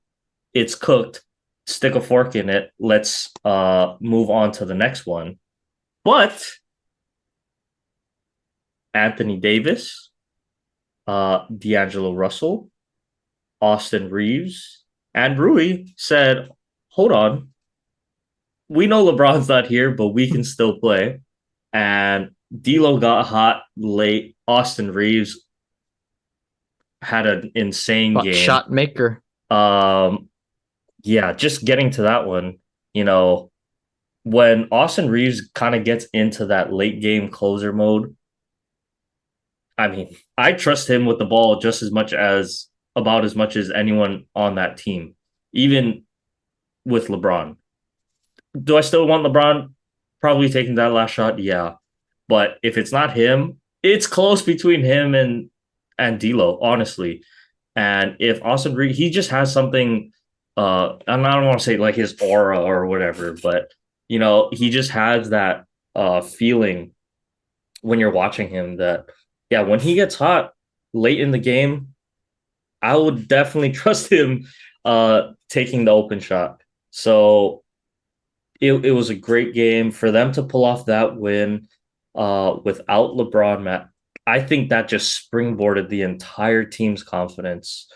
it's cooked. Stick a fork in it. Let's move on to the next one. But Anthony Davis, D'Angelo Russell, Austin Reeves, and Rui said, hold on. We know LeBron's not here, but we can still play. And D'Lo got hot late. Austin Reeves had an insane game. Shot maker. Yeah, just getting to that one, when Austin Reeves kind of gets into that late game closer mode, I mean, I trust him with the ball just about as much as anyone on that team, even with LeBron. Do I still want LeBron probably taking that last shot? Yeah. But if it's not him, it's close between him and D'Lo, honestly. And if Austin Reeves, he just has something, and I don't want to say like his aura or whatever, but he just has that feeling when you're watching him that, yeah, when he gets hot late in the game, I would definitely trust him taking the open shot. So it was a great game for them to pull off that win without LeBron, Matt. I think that just springboarded the entire team's confidence.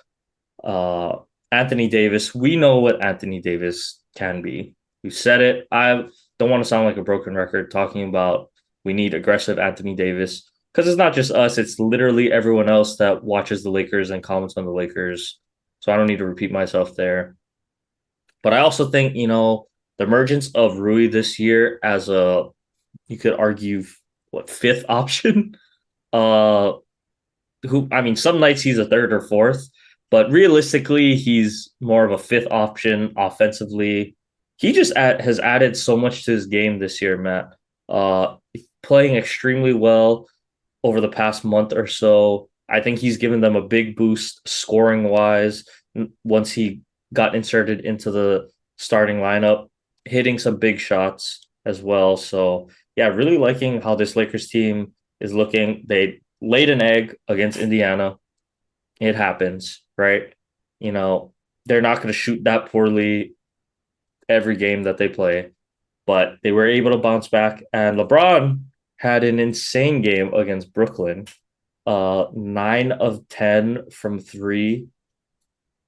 Anthony Davis, we know what Anthony Davis can be. You said it. I don't want to sound like a broken record talking about we need aggressive Anthony Davis because it's not just us, it's literally everyone else that watches the Lakers and comments on the Lakers. So I don't need to repeat myself there. But I also think, the emergence of Rui this year as you could argue, fifth option? I mean, some nights he's a third or fourth, but realistically, he's more of a fifth option offensively. He just has added so much to his game this year, Matt. Playing extremely well over the past month or so. I think he's given them a big boost scoring wise once he got inserted into the starting lineup, hitting some big shots as well. So yeah, really liking how this Lakers team is looking. They laid an egg against Indiana. It happens, right? You know, they're not going to shoot that poorly every game that they play, but they were able to bounce back. And LeBron had an insane game against Brooklyn. 9 of 10 from three.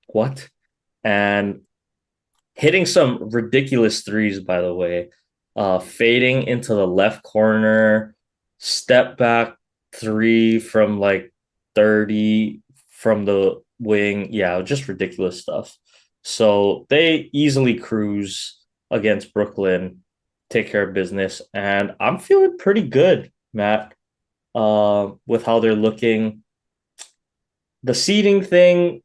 What? And hitting some ridiculous threes, by the way. Fading into the left corner, step back three from like 30 from the wing. Yeah, just ridiculous stuff. So they easily cruise against Brooklyn, take care of business. And I'm feeling pretty good, Matt, with how they're looking. The seeding thing,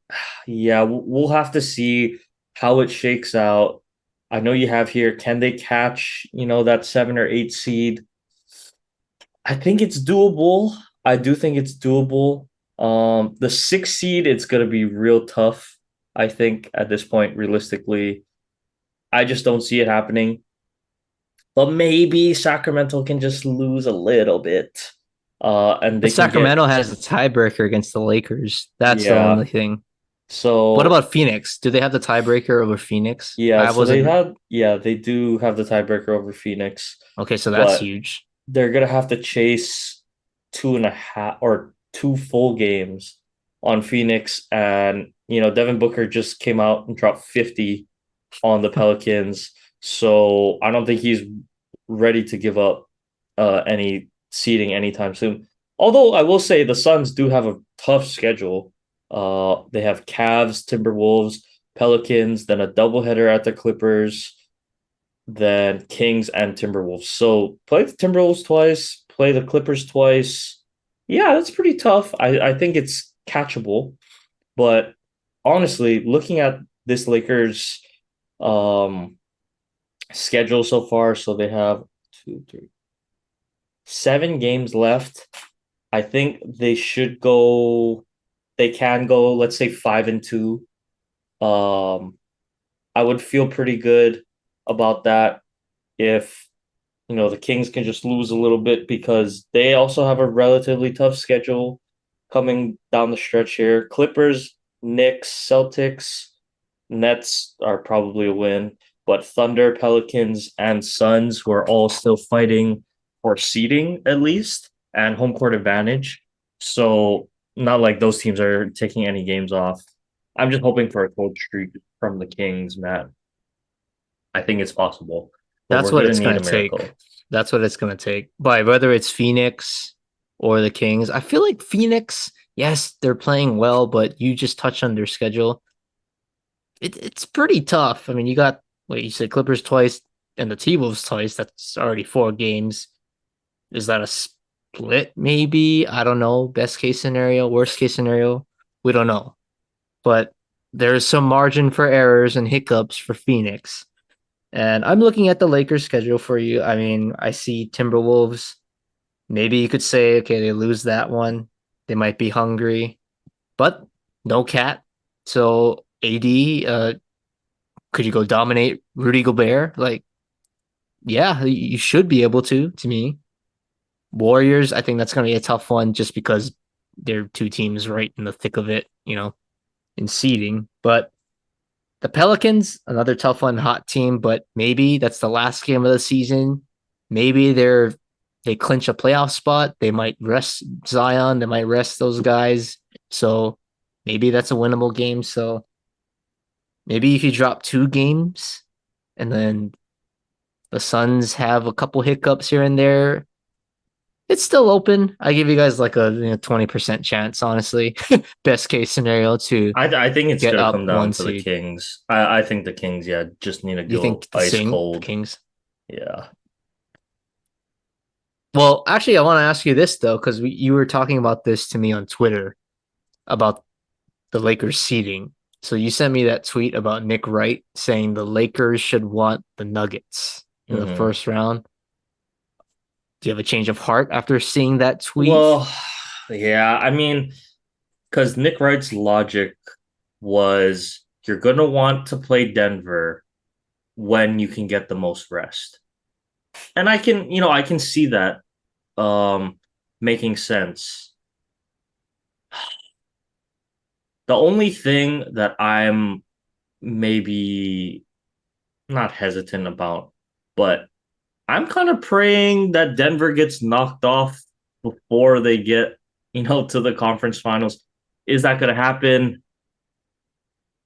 yeah, we'll have to see how it shakes out. I know you have here, can they catch, that 7 or 8 seed? I think it's doable. I do think it's doable. The 6 seed, it's gonna be real tough, I think, at this point, realistically. I just don't see it happening. But maybe Sacramento can just lose a little bit. And But they can get, Sacramento has the tiebreaker against the Lakers. That's the yeah. only thing. What So about Phoenix? Do they have the tiebreaker over Phoenix? yeah, I so wasn't they do have the tiebreaker over Phoenix, okay, so that's but huge. they're gonna have to chase 2.5 or 2 full games on Phoenix. And Devin Booker just came out and dropped 50 on the Pelicans. So I don't think he's ready to give up any seeding anytime soon. Although I will say the Suns do have a tough schedule. They have Cavs, Timberwolves, Pelicans, then a doubleheader at the Clippers, then Kings and Timberwolves. So play the Timberwolves twice, play the Clippers twice. Yeah, that's pretty tough. I think it's catchable. But honestly, looking at this Lakers um schedule so far, so they have 7 games left. I think they can go, let's say 5-2. Um, I would feel pretty good about that if the Kings can just lose a little bit because they also have a relatively tough schedule coming down the stretch here. Clippers, Knicks, Celtics, Nets are probably a win, but Thunder, Pelicans, and Suns, who are all still fighting for seeding at least and home court advantage. So not like those teams are taking any games off. I'm just hoping for a cold streak from the Kings, Matt. I think it's possible, but That's we're what gonna it's need gonna a take. miracle. That's what it's gonna take. By whether it's Phoenix or the Kings, I feel like Phoenix, yes, they're playing well, but you just touched on their schedule. It's pretty tough. I mean, you got wait, you said Clippers twice and the T-Wolves twice. That's already 4 games. Is that a split? Maybe I don't know. Best case scenario, worst case scenario, we don't know. But there's some margin for errors and hiccups for Phoenix. And I'm looking at the Lakers schedule for you. I mean, I see Timberwolves. Maybe you could say, okay, they lose that one. They might be hungry, but no cat. So AD, could you go dominate Rudy Gobert? Like, yeah, you should be able to me. Warriors, I think that's going to be a tough one just because they're two teams right in the thick of it, in seeding. But the Pelicans, another tough one, hot team, but maybe that's the last game of the season. Maybe they clinch a playoff spot. They might rest Zion. They might rest those guys. So maybe that's a winnable game. So maybe if you drop 2 games and then the Suns have a couple hiccups here and there, it's still open. I give you guys like a 20% chance, honestly. Best case scenario to I think it's get gonna up come down one to the seed. Kings. I think the Kings, yeah, just need to You go think the ice same, the cold. Kings? Yeah. Well, actually, I want to ask you this though, because you were talking about this to me on Twitter about the Lakers seeding. So you sent me that tweet about Nick Wright saying the Lakers should want the Nuggets in the Hmm. first round. Do you have a change of heart after seeing that tweet? Well, yeah, I mean, because Nick Wright's logic was you're gonna want to play Denver, when you can get the most rest. And I can see that making sense. The only thing that I'm maybe not hesitant about, but I'm kind of praying that Denver gets knocked off before they get, to the conference finals. Is that going to happen?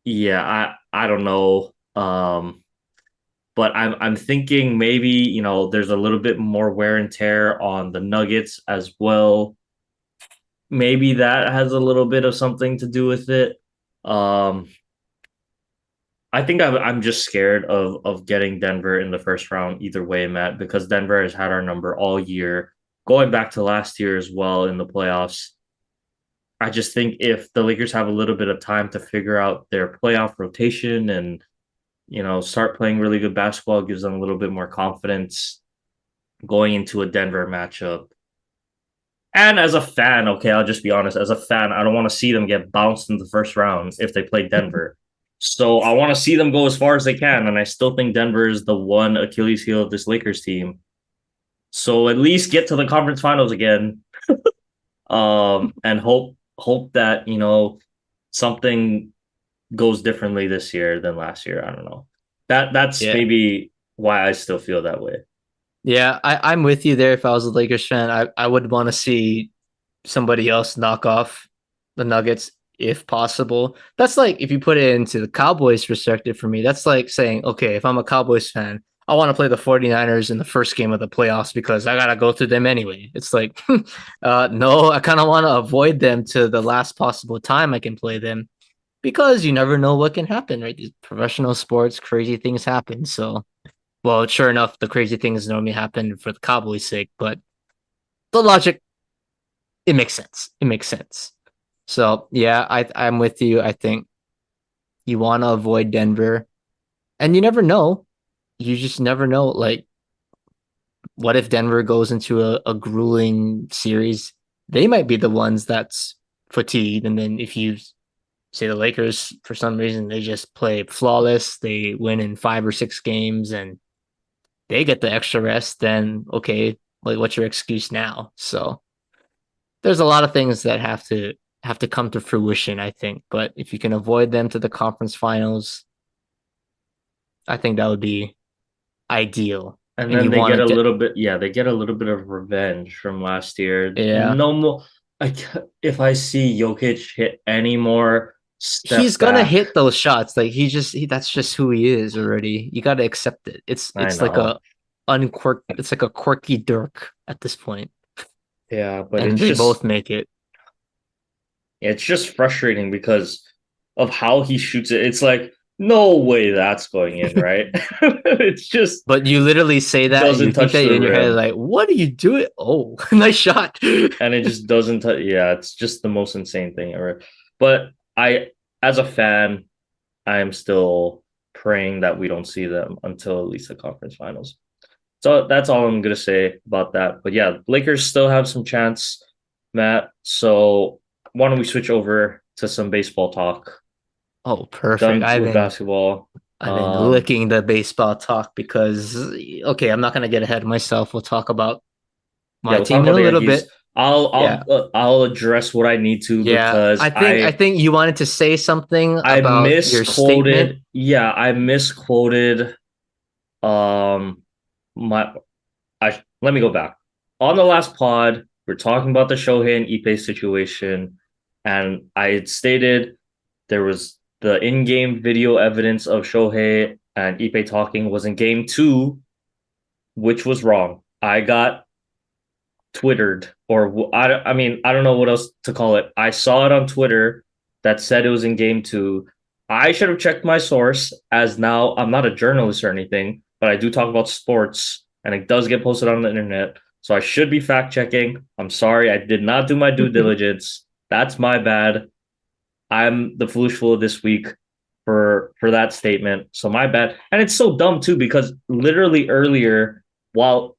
Yeah, I don't know. But I'm thinking maybe, there's a little bit more wear and tear on the Nuggets as well. Maybe that has a little bit of something to do with it. Um, I think I'm just scared of getting Denver in the first round either way, Matt, because Denver has had our number all year, going back to last year as well in the playoffs. I just think if the Lakers have a little bit of time to figure out their playoff rotation and start playing really good basketball, gives them a little bit more confidence going into a Denver matchup. And as a fan, okay, I'll just be honest. As a fan, I don't want to see them get bounced in the first round if they play Denver. So I want to see them go as far as they can. And I still think Denver is the one Achilles heel of this Lakers team. So at least get to the conference finals again. And hope that, something goes differently this year than last year. I don't know. That's Yeah. maybe why I still feel that way. Yeah, I'm with you there. If I was a Lakers fan, I would want to see somebody else knock off the Nuggets if possible. That's like if you put it into the Cowboys perspective for me, that's like saying, okay, if I'm a Cowboys fan, I want to play the 49ers in the first game of the playoffs because I gotta go through them anyway. It's like no, I kind of want to avoid them to the last possible time I can play them because you never know what can happen, right? These professional sports, crazy things happen. So well, sure enough, the crazy things normally happen for the Cowboys' sake, but the logic, it makes sense. It makes sense. So yeah, I'm with you. I think you want to avoid Denver, and you never know. You just never know. Like, what if Denver goes into a grueling series? They might be the ones that's fatigued, and then if you say the Lakers for some reason they just play flawless, they win in 5 or 6 games, and they get the extra rest, then okay, like what's your excuse now? So there's a lot of things that have to come to fruition, I think. But if you can avoid them to the conference finals, I think that would be ideal. And And then you they want get to a get little bit, yeah, they get a little bit of revenge from last year. yeah. No more. If I see Jokic hit any more He's step gonna back, hit those shots. Like that's just who he is already. You gotta accept it. It's I it's like know. it's like a quirky Dirk at this point. Yeah, but And they both make it. it's just frustrating because of how he shoots it. It's like no way that's going in, right? It's just But you literally say that and you doesn't think touch that the in your head, rim, like, what are you doing? Oh, nice shot. and it just doesn't touch. Yeah, it's just the most insane thing ever. But as a fan, I am still praying that we don't see them until at least the conference finals. So that's all I'm gonna say about that. But yeah, Lakers still have some chance, Matt. So why don't we switch over to some baseball talk? Oh, perfect. Done with basketball. I've been Um, licking the baseball talk because okay, I'm not gonna get ahead of myself. We'll talk about yeah, my we'll talk team in about a the little Yankees. bit. I'll Yeah. I'll address what I need to Yeah. because I think you wanted to say something I about your statement. misquoted. Yeah, I misquoted. Um, my I let me go back. On the last pod, we're talking about the Shohei and Ippei situation, and I had stated there was the in-game video evidence of Shohei and Ippei talking was in game two, which was wrong. I got twittered, or I mean, I don't know what else to call it. I saw it on Twitter that said it was in game two. I should have checked my source, as now I'm not a journalist or anything, but I do talk about sports and it does get posted on the internet. So I should be fact checking. I'm sorry, I did not do my due diligence. That's my bad. I'm the foolish fool this week for that statement. So my bad. And it's so dumb too because literally earlier, while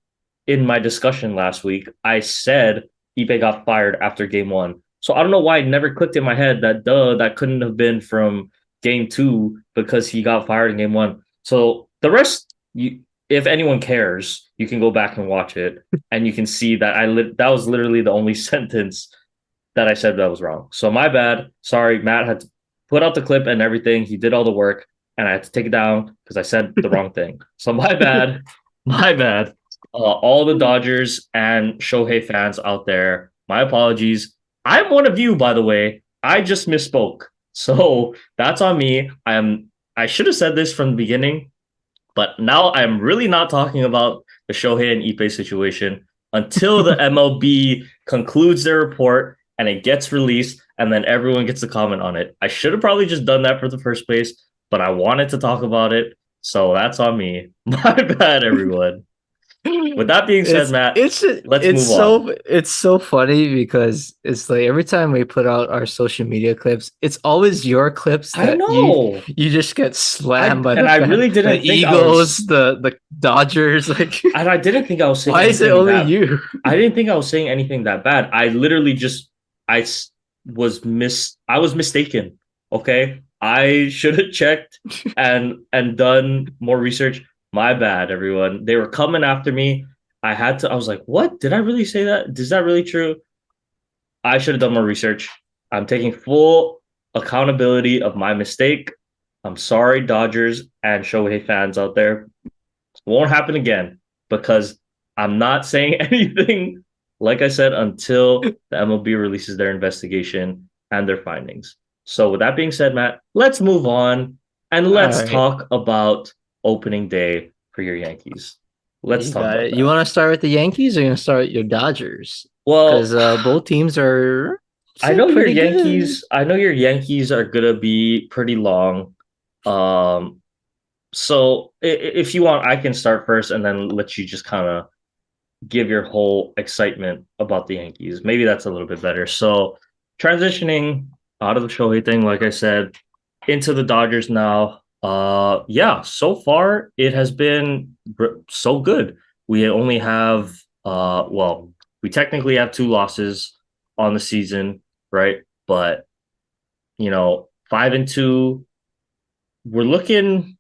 in my discussion last week, I said Ipe got fired after game one. So I don't know why it never clicked in my head that that couldn't have been from game two because he got fired in game one. So The rest, if anyone cares, you can go back and watch it, and you can see that that was literally the only sentence that I said that was wrong. So my bad. Sorry, Matt had to put out the clip and everything. He did all the work, and I had to take it down because I said the wrong thing. So my bad. My bad. All the Dodgers and Shohei fans out there, my apologies. I'm one of you, by the way. I just misspoke. So that's on me. I should have said this from the beginning, but now I'm really not talking about the Shohei and Ippei situation until the MLB concludes their report and it gets released, and then everyone gets to comment on it. I should have probably just done that for the first place, but I wanted to talk about it, so that's on me. My bad, everyone. With that being said, It's Matt, it's let's it's move on. so funny because it's like every time we put out our social media clips, it's always your clips I that know. you just get slammed by I really the didn't think I Eagles, was the Dodgers. Like, I didn't think I was saying why is it anything only that you? I didn't think I was saying anything that bad. I literally just I I was mistaken. Okay, I should have checked and done more research. My bad, everyone. They were coming after me. I was like, what? Did I really say that? Is that really true? I should have done more research. I'm taking full accountability of my mistake. I'm sorry, Dodgers and Shohei fans out there. Won't happen again because I'm not saying anything, like I said, until the MLB releases their investigation and their findings. So, with that being said, Matt, let's move on and All let's right, talk about opening day for your Yankees. Let's you talk got about it. You that. want to start with the Yankees, or you want to start with your Dodgers? Well, Because both teams are I say know your pretty good. Yankees. I know your Yankees are gonna be pretty long. Um, so if you want, I can start first and then let you just kind of give your whole excitement about the Yankees. Maybe that's a little bit better. So transitioning out of the Shohei thing, like I said, into the Dodgers now. Yeah, so far it has been so good. We only have well, we technically have two losses on the season, right? But 5-2, we're looking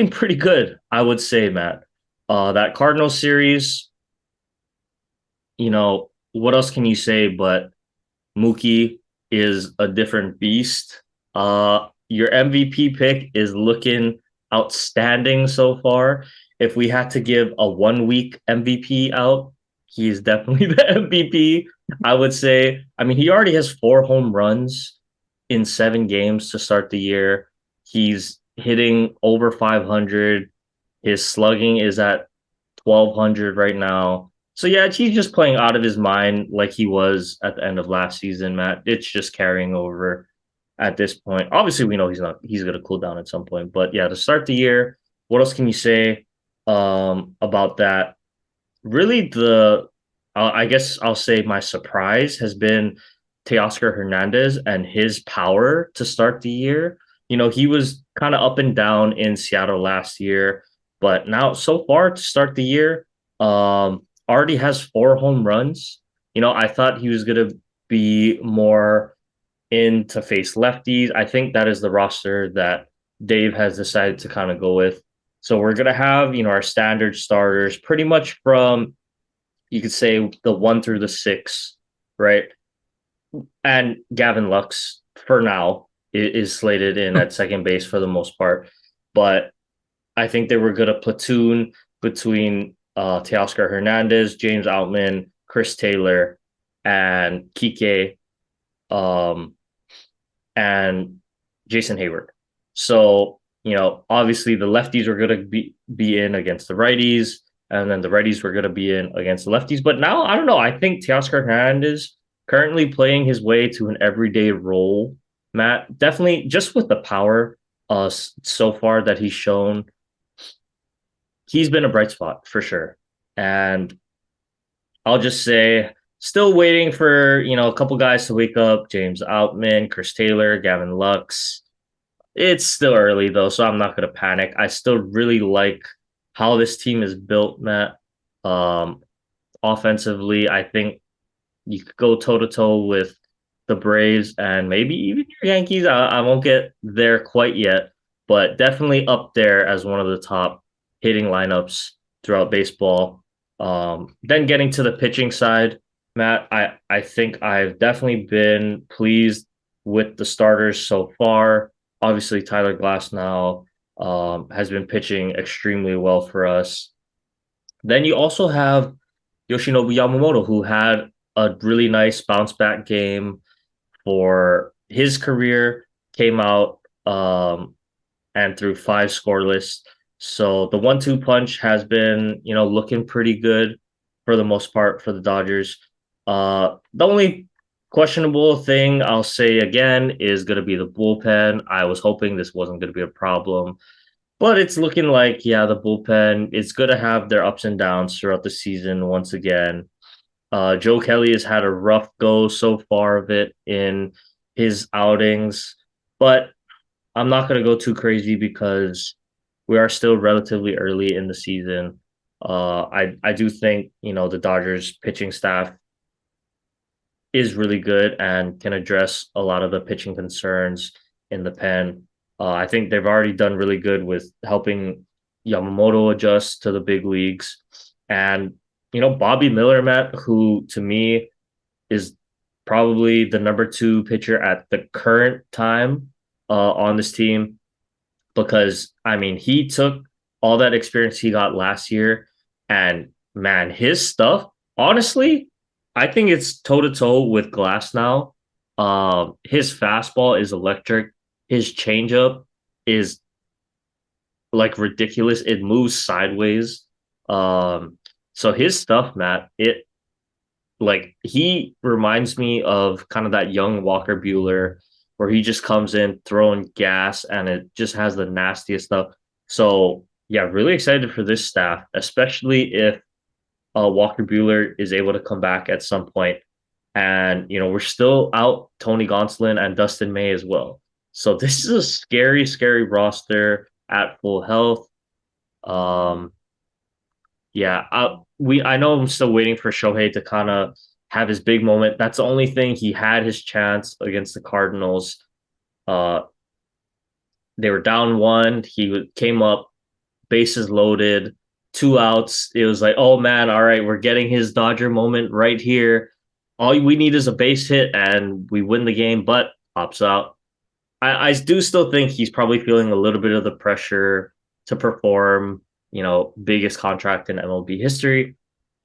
pretty good, I would say, Matt. That Cardinal series, what else can you say but Mookie is a different beast. Your MVP pick is looking outstanding so far. If we had to give a 1 week MVP out, he's definitely the MVP. I would say. I mean, he already has 4 home runs in 7 games to start the year. He's hitting over 500. His slugging is at 1,200 right now. So yeah, he's just playing out of his mind like he was at the end of last season, Matt. It's just carrying over at this point. Obviously, we know he's gonna cool down at some point. But yeah, to start the year, what else can you say about that? Really, I guess I'll say my surprise has been Teoscar Hernandez and his power to start the year. He was kind of up and down in Seattle last year, but now so far to start the year, already has 4 home runs. I thought he was gonna be more in to face lefties. I think that is the roster that Dave has decided to kind of go with. So we're gonna have, our standard starters pretty much from, you could say, the 1 through the 6, right? And Gavin Lux for now is slated in at second base for the most part. But I think they were gonna platoon between Teoscar Hernandez, James Outman, Chris Taylor, and Kike, um, and Jason Hayward. So, obviously the lefties were going to be in against the righties, and then the righties were going to be in against the lefties. But now, I don't know. I think Teoscar Hernandez currently playing his way to an everyday role, Matt. Definitely just with the power so far that he's shown, he's been a bright spot for sure. And I'll just say, still waiting for, a couple guys to wake up. James Outman, Chris Taylor, Gavin Lux. It's still early though, so I'm not gonna panic. I still really like how this team is built, Matt. Um, Offensively, I think you could go toe to toe with the Braves and maybe even your Yankees. I won't get there quite yet, but definitely up there as one of the top hitting lineups throughout baseball. Then getting to the pitching side, Matt, I think I've definitely been pleased with the starters so far. Obviously, Tyler Glass now has been pitching extremely well for us. Then you also have Yoshinobu Yamamoto, who had a really nice bounce back game for his career, came out and threw five scoreless. So the 1-2 punch has been, looking pretty good for the most part for the Dodgers. The only questionable thing I'll say again is going to be the bullpen. I was hoping this wasn't going to be a problem, but it's looking like, yeah, the bullpen is going to have their ups and downs throughout the season once again. Joe Kelly has had a rough go so far of it in his outings, but I'm not going to go too crazy because we are still relatively early in the season. I do think the Dodgers pitching staff is really good and can address a lot of the pitching concerns in the pen. I think they've already done really good with helping Yamamoto adjust to the big leagues, and Bobby Miller, Matt, who to me is probably the number two pitcher at the current time on this team, because I mean he took all that experience he got last year, and man, his stuff, honestly, I think it's toe to toe with Glass now. His fastball is electric. His changeup is like ridiculous. It moves sideways. So his stuff, Matt, it like he reminds me of kind of that young Walker Bueller where he just comes in throwing gas and it just has the nastiest stuff. So yeah, really excited for this staff, especially if Walker Bueller is able to come back at some point. And we're still out Tony Gonsolin and Dustin May as well. So this is a scary, scary roster at full health. Um, yeah, I know I'm still waiting for Shohei to kind of have his big moment. That's the only thing. He had his chance against the Cardinals. Uh, they were down one. He came up, bases loaded, two outs. It was like, oh man, all right, we're getting his Dodger moment right here. All we need is a base hit and we win the game, but pops out. I do still think he's probably feeling a little bit of the pressure to perform, biggest contract in MLB history.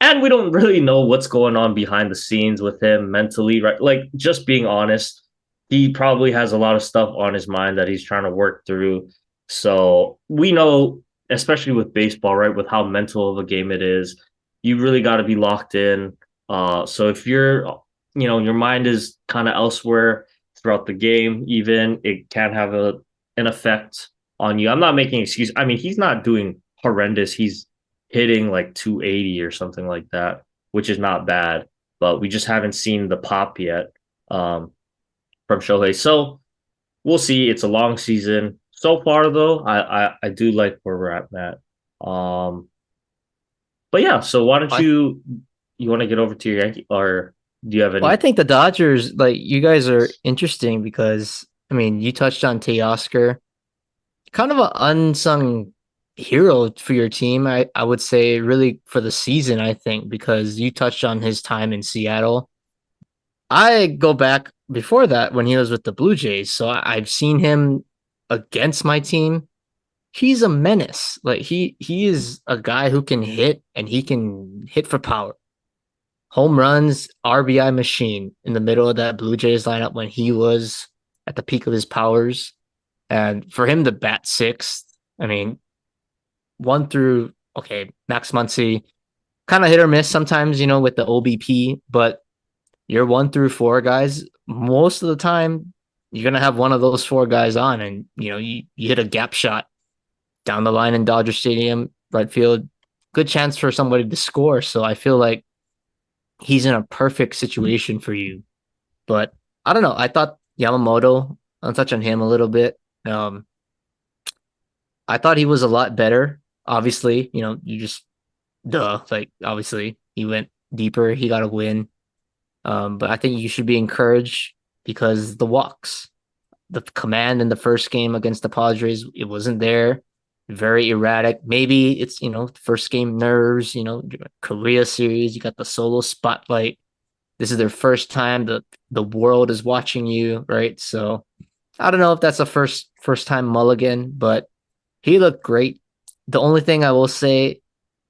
And we don't really know what's going on behind the scenes with him mentally, right? Like, just being honest, he probably has a lot of stuff on his mind that he's trying to work through. So we know, especially with baseball, right, with how mental of a game it is, you really got to be locked in. So if your mind is kind of elsewhere throughout the game, even it can have an effect on you. I'm not making excuses. I mean, he's not doing horrendous. He's hitting like 280 or something like that, which is not bad. But we just haven't seen the pop yet from Shohei. So we'll see. It's a long season. So far, though, I do like where we're at, Matt. But yeah, so why don't I you want to get over to your Yankee, or do you have Well, I any? think the Dodgers, like you guys are interesting because I mean, you touched on Teoscar, kind of an unsung hero for your team. I would say really for the season, I think, because you touched on his time in Seattle. I go back before that when he was with the Blue Jays, so I've seen him against my team. He's a menace. Like he is a guy who can hit and he can hit for power. Home runs, RBI machine in the middle of that Blue Jays lineup when he was at the peak of his powers. And for him to bat sixth, I mean, one through, okay, Max Muncy, kind of hit or miss sometimes, with the OBP, but you're 1 through 4 guys. Most of the time, you're going to have one of those 4 guys on, and, you hit a gap shot down the line in Dodger Stadium, right field, good chance for somebody to score. So I feel like he's in a perfect situation for you. But I don't know. I thought Yamamoto, I'll touch on him a little bit. I thought he was a lot better. Obviously, you just like obviously he went deeper. He got a win. But I think you should be encouraged because the walks. the command in the first game against the Padres, it wasn't there. Very erratic. Maybe it's, first game nerves, Korea series, you got the solo spotlight. This is their first time the world is watching you, right? So I don't know if that's a first time mulligan, but he looked great. The only thing I will say,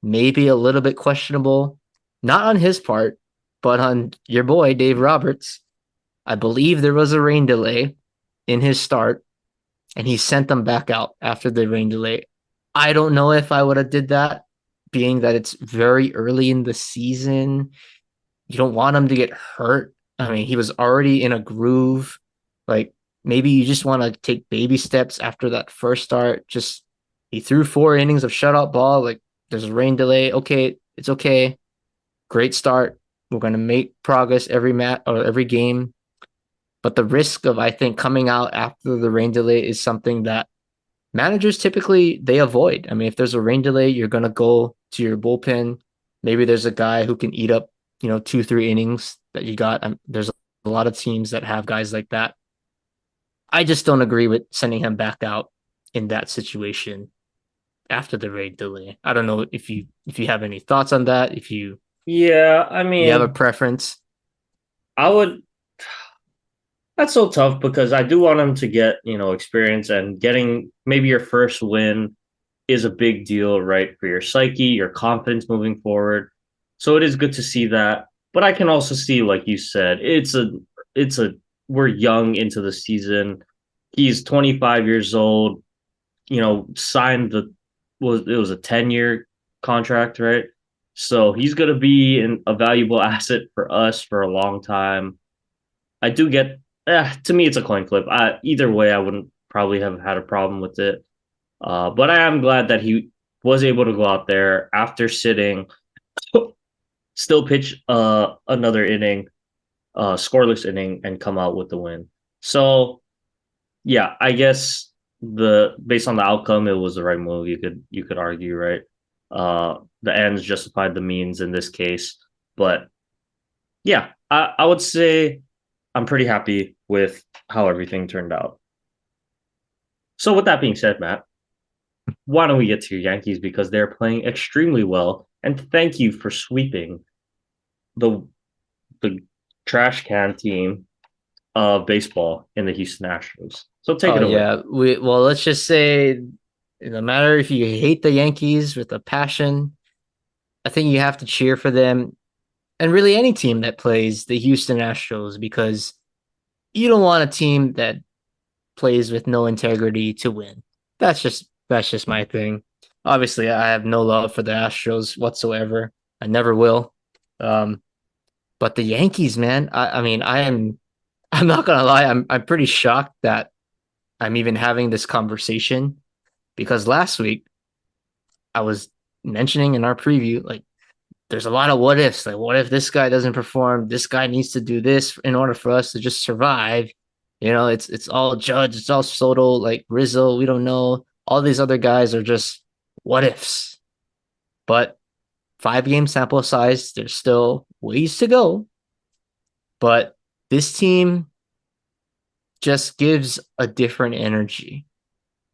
maybe a little bit questionable, not on his part, but on your boy Dave Roberts. I believe there was a rain delay in his start, and he sent them back out after the rain delay. I don't know if I would have did that, being that it's very early in the season. You don't want him to get hurt. I mean, he was already in a groove. Like, maybe you just want to take baby steps after that first start. Just he threw 4 innings of shutout ball. Like, there's a rain delay. Okay, it's okay. Great start. We're gonna make progress every match or every game. But the risk of, I think, coming out after the rain delay is something that managers typically they avoid. I mean, if there's a rain delay, you're gonna go to your bullpen. Maybe there's a guy who can eat up, 2, 3 innings that you got. There's a lot of teams that have guys like that. I just don't agree with sending him back out in that situation after the rain delay. I don't know if you have any thoughts on that. If Yeah, I you have a mean, preference. I would. That's so tough because I do want him to get, experience, and getting maybe your first win is a big deal, right? For your psyche, your confidence moving forward. So it is good to see that. But I can also see, like you said, we're young into the season. He's 25 years old, signed it was a 10-year contract, right? So he's going to be a valuable asset for us for a long time. I do get, to me, it's a coin flip. Either way, I wouldn't probably have had a problem with it. But I am glad that he was able to go out there after sitting, still pitch another inning, scoreless inning, and come out with the win. So yeah, I guess the based on the outcome, it was the right move. You could argue, right? The ends justified the means in this case, but yeah, I would say I'm pretty happy with how everything turned out. So with that being said, Matt, why don't we get to your Yankees because they're playing extremely well, and thank you for sweeping the the trash can team of baseball in the Houston Astros. So take Oh it away. yeah, let's just say, no matter if you hate the Yankees with a passion, I think you have to cheer for them, and really any team that plays the Houston Astros, because you don't want a team that plays with no integrity to win. That's just my thing. Obviously, I have no love for the Astros whatsoever. I never will. Um, but the Yankees, man, I mean, I'm not gonna lie, I'm pretty shocked that I'm even having this conversation, because last week I was mentioning in our preview, like, there's a lot of what ifs. Like, what if this guy doesn't perform? This guy needs to do this in order for us to just survive. It's all Judge, it's all Soto, like Rizzo. We don't know. All these other guys are just what ifs. But 5 game sample size, there's still ways to go. But this team just gives a different energy.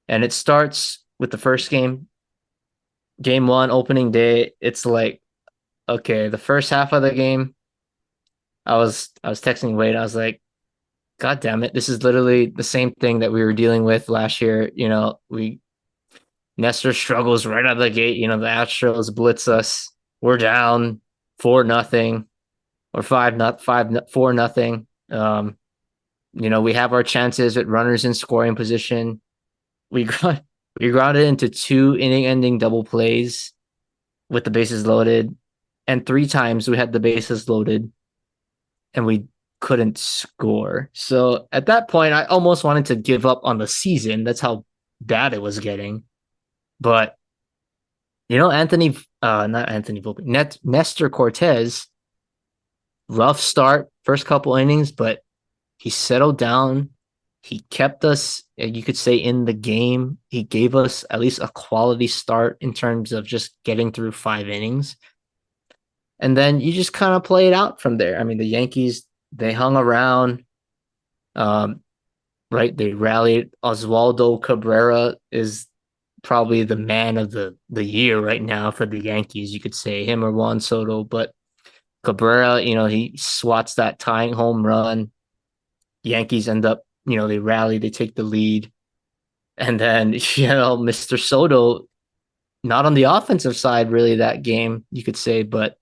And it starts with the first game, game one, opening day. It's like, okay, the first half of the game, I was texting Wade. I was like, God damn it, this is literally the same thing that we were dealing with last year. We Nestor struggles right out of the gate. The Astros blitz us. We're down 4-0 or 4-0. We have our chances with runners in scoring position. We got we grounded into 2 inning-ending double plays with the bases loaded, and 3 times we had the bases loaded, and we couldn't score. So at that point, I almost wanted to give up on the season. That's how bad it was getting. But not Anthony Volpe, Nestor Cortez, rough start, first couple innings, but he settled down. He kept us, you could say, in the game. He gave us at least a quality start in terms of just getting through 5 innings. And then you just kind of play it out from there. I mean, the Yankees, they hung around. Um, right? They rallied. Oswaldo Cabrera is probably the man of the year right now for the Yankees. You could say him or Juan Soto, but Cabrera, he swats that tying home run. Yankees end up, they rally, they take the lead. And then, Mr. Soto, not on the offensive side, really, that game, you could say, but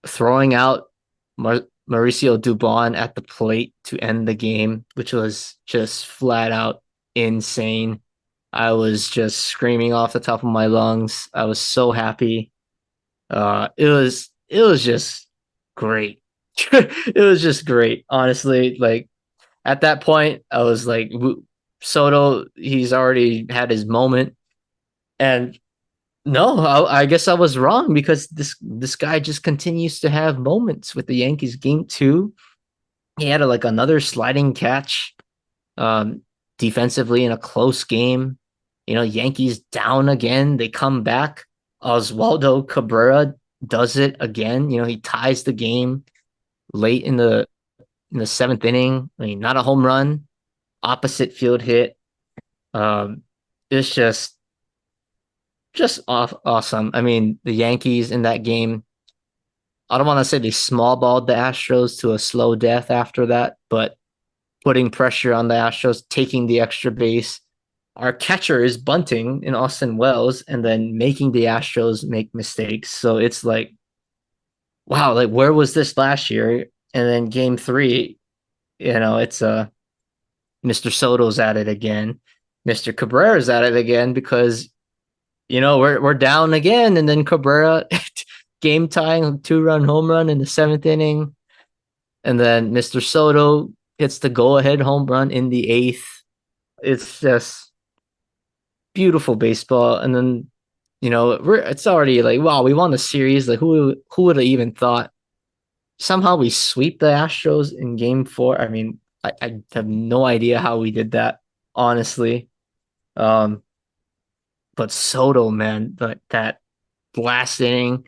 throwing out Mauricio Dubon at the plate to end the game, which was just flat out insane. I was just screaming off the top of my lungs. I was so happy. It was just great. It was just great, honestly. Like at that point, I was like, Soto, he's already had his moment, and no, I guess I was wrong because this guy just continues to have moments with the Yankees. Game two, he had like another sliding catch, um, defensively in a close game. Yankees down again. They come back. Oswaldo Cabrera does it again. He ties the game late in the seventh inning. I mean, not a home run, opposite field hit. Um, it's just awesome. I mean, the Yankees in that game. I don't want to say they small balled the Astros to a slow death after that, but putting pressure on the Astros, taking the extra base. Our catcher is bunting in Austin Wells and then making the Astros make mistakes. So it's like, wow, like where was this last year? And then game three, it's Mr. Soto's at it again. Mr. Cabrera's at it again because we're down again, and then Cabrera game tying 2-run home run in the seventh inning, and then Mr. Soto hits the go ahead home run in the eighth. It's just beautiful baseball, and then it's already like wow, we won the series. Like who would have even thought? Somehow we sweep the Astros in game four. I mean, I have no idea how we did that, honestly. Um, but Soto, man, that last inning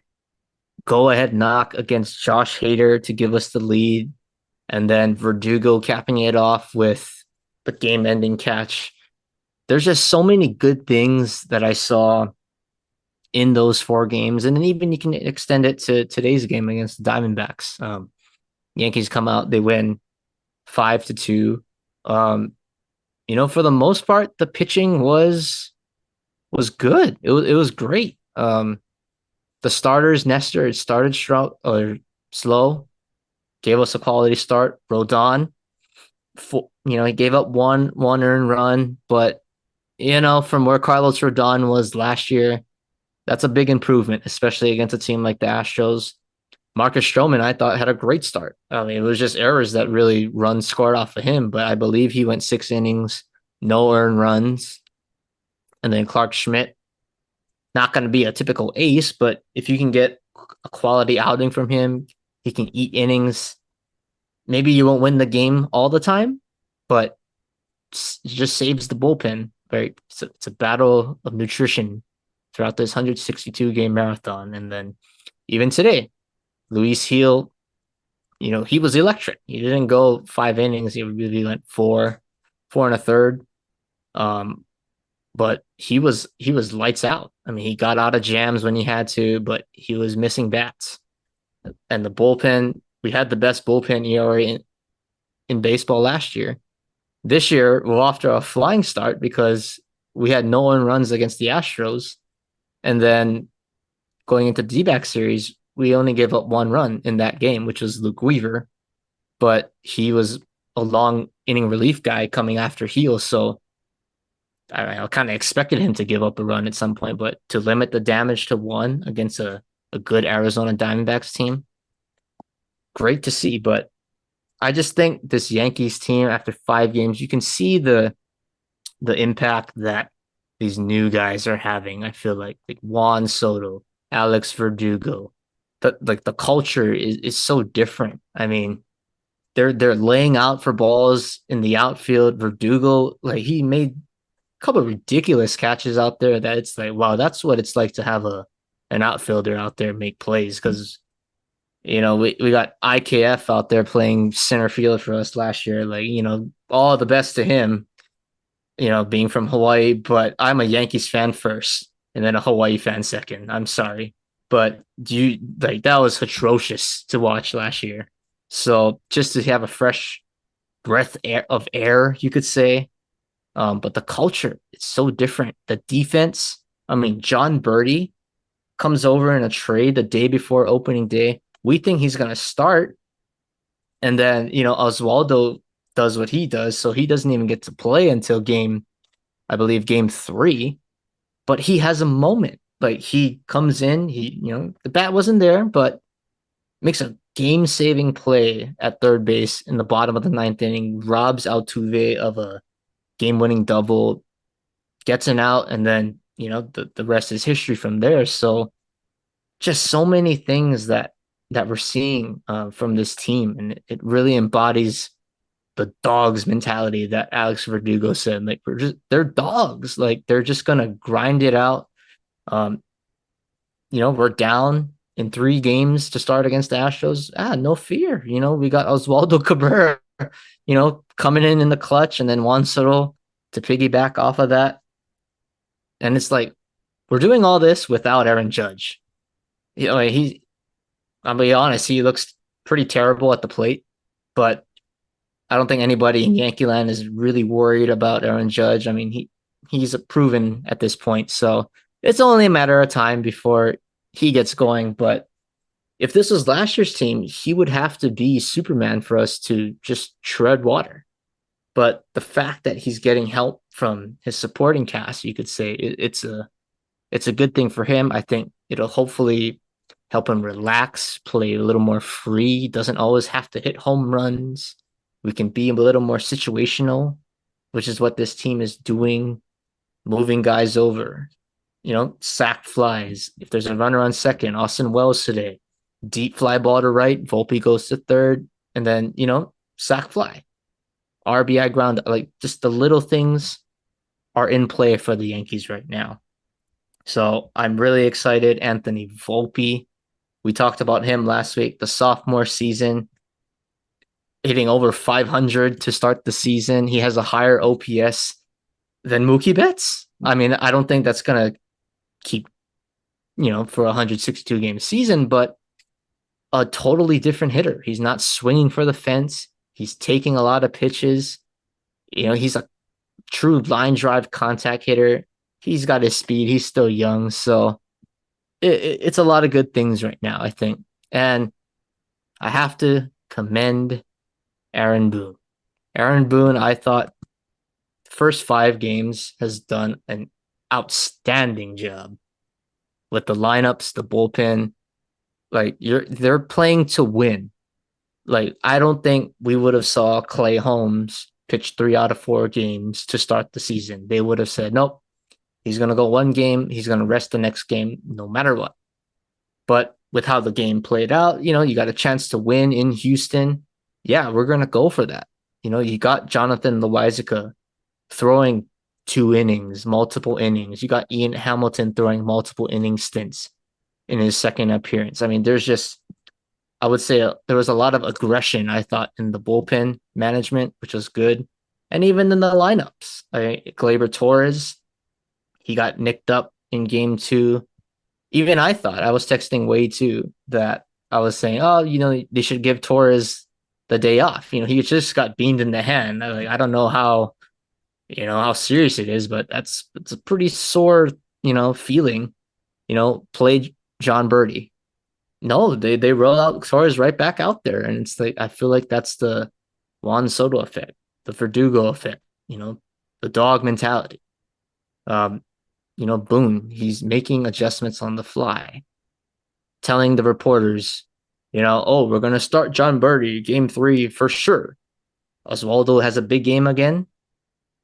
go ahead knock against Josh Hader to give us the lead, and then Verdugo capping it off with the game ending catch. There's just so many good things that I saw in those four games. And then even you can extend it to today's game against the Diamondbacks. Yankees come out, they win 5-2. Um, for the most part, the pitching was good. It was great. The starters, Nestor, it started strong or slow, gave us a quality start. Rodon, he gave up one earned run, but from where Carlos Rodon was last year, that's a big improvement, especially against a team like the Astros. Marcus Stroman, I thought, had a great start. I mean, it was just errors that really runs scored off of him, but I believe he went 6 innings, no earned runs. And then Clark Schmidt, not going to be a typical ace, but if you can get a quality outing from him, he can eat innings. Maybe you won't win the game all the time, but it just saves the bullpen. Right? It's a battle of nutrition throughout this 162 game marathon. And then even today, Luis Gil, he was electric. He didn't go 5 innings. He really went four and a third. But he was lights out. I mean, he got out of jams when he had to, but he was missing bats. And the bullpen, we had the best bullpen ERA in baseball last year. This year, we're off to a flying start because we had no earned runs against the Astros. And then going into the D-back series, we only gave up one run in that game, which was Luke Weaver. But he was a long inning relief guy coming after Heel. So I kind of expected him to give up a run at some point, but to limit the damage to one against a good Arizona Diamondbacks team, great to see. But I just think this Yankees team, after 5 games, you can see the impact that these new guys are having. I feel like Juan Soto, Alex Verdugo, the culture is so different. I mean, they're laying out for balls in the outfield. Verdugo, like he made a couple of ridiculous catches out there that it's like, wow, that's what it's like to have an outfielder out there make plays because we got IKF out there playing center field for us last year. Like, all the best to him, being from Hawaii, but I'm a Yankees fan first and then a Hawaii fan second. I'm sorry. But do you like that was atrocious to watch last year. So just to have a fresh of air, you could say. But the culture, it's so different. The defense, I mean, John Birdie comes over in a trade the day before opening day. We think he's gonna start, and then Oswaldo does what he does, so he doesn't even get to play until I believe game three. But he has a moment. Like he comes in, the bat wasn't there, but makes a game-saving play at third base in the bottom of the ninth inning, robs Altuve of a game-winning double, gets an out, and then the rest is history from there. So just so many things that we're seeing from this team, and it really embodies the dogs mentality that Alex Verdugo said. Like they're dogs. Like they're just gonna grind it out. Um, we're down in 3 games to start against the Astros. No fear. We got Oswaldo Cabrera, coming in the clutch, and then Juan Soto to piggyback off of that. And it's like we're doing all this without Aaron Judge. I'll be honest, he looks pretty terrible at the plate, but I don't think anybody in Yankee land is really worried about Aaron Judge. I mean, he's proven at this point, so it's only a matter of time before he gets going. But if this was last year's team, he would have to be Superman for us to just tread water. But the fact that he's getting help from his supporting cast, you could say it's a good thing for him. I think it'll hopefully help him relax, play a little more free. He doesn't always have to hit home runs. We can be a little more situational, which is what this team is doing, moving guys over, sack flies. If there's a runner on second, Austin Wells today, deep fly ball to right, Volpe goes to third, and then, sack fly, RBI ground. Like just the little things are in play for the Yankees right now. So I'm really excited. Anthony Volpe, we talked about him last week, the sophomore season, hitting over 500 to start the season. He has a higher OPS than Mookie Betts. I mean, I don't think that's going to keep, for a 162 game season, but a totally different hitter. He's not swinging for the fence. He's taking a lot of pitches. He's a true line drive contact hitter. He's got his speed. He's still young. So it's a lot of good things right now, I think. And I have to commend Aaron Boone. Aaron Boone, I thought the first 5 games has done an outstanding job with the lineups, the bullpen. Like they're playing to win. Like I don't think we would have saw Clay Holmes pitch 3 out of 4 games to start the season. They would have said, nope, he's gonna go 1 game, he's gonna rest the next game, no matter what. But with how the game played out, you got a chance to win in Houston. Yeah, we're gonna go for that. You got Jonathan Loaisiga throwing 2 innings, multiple innings. You got Ian Hamilton throwing multiple inning stints in his second appearance. I mean, I would say there was a lot of aggression, I thought, in the bullpen management, which was good. And even in the lineups. Gleyber Torres, he got nicked up in game 2. Even I thought, I was texting Wade too, that I was saying, oh, they should give Torres the day off. He just got beamed in the hand. I don't know how serious it is, but it's a pretty sore, feeling. Play John Birdie. No, they roll out Torres right back out there, and it's like I feel like that's the Juan Soto effect, the Verdugo effect. The dog mentality. Boone, he's making adjustments on the fly, telling the reporters, oh, we're gonna start John Birdie game 3 for sure. Oswaldo has a big game again.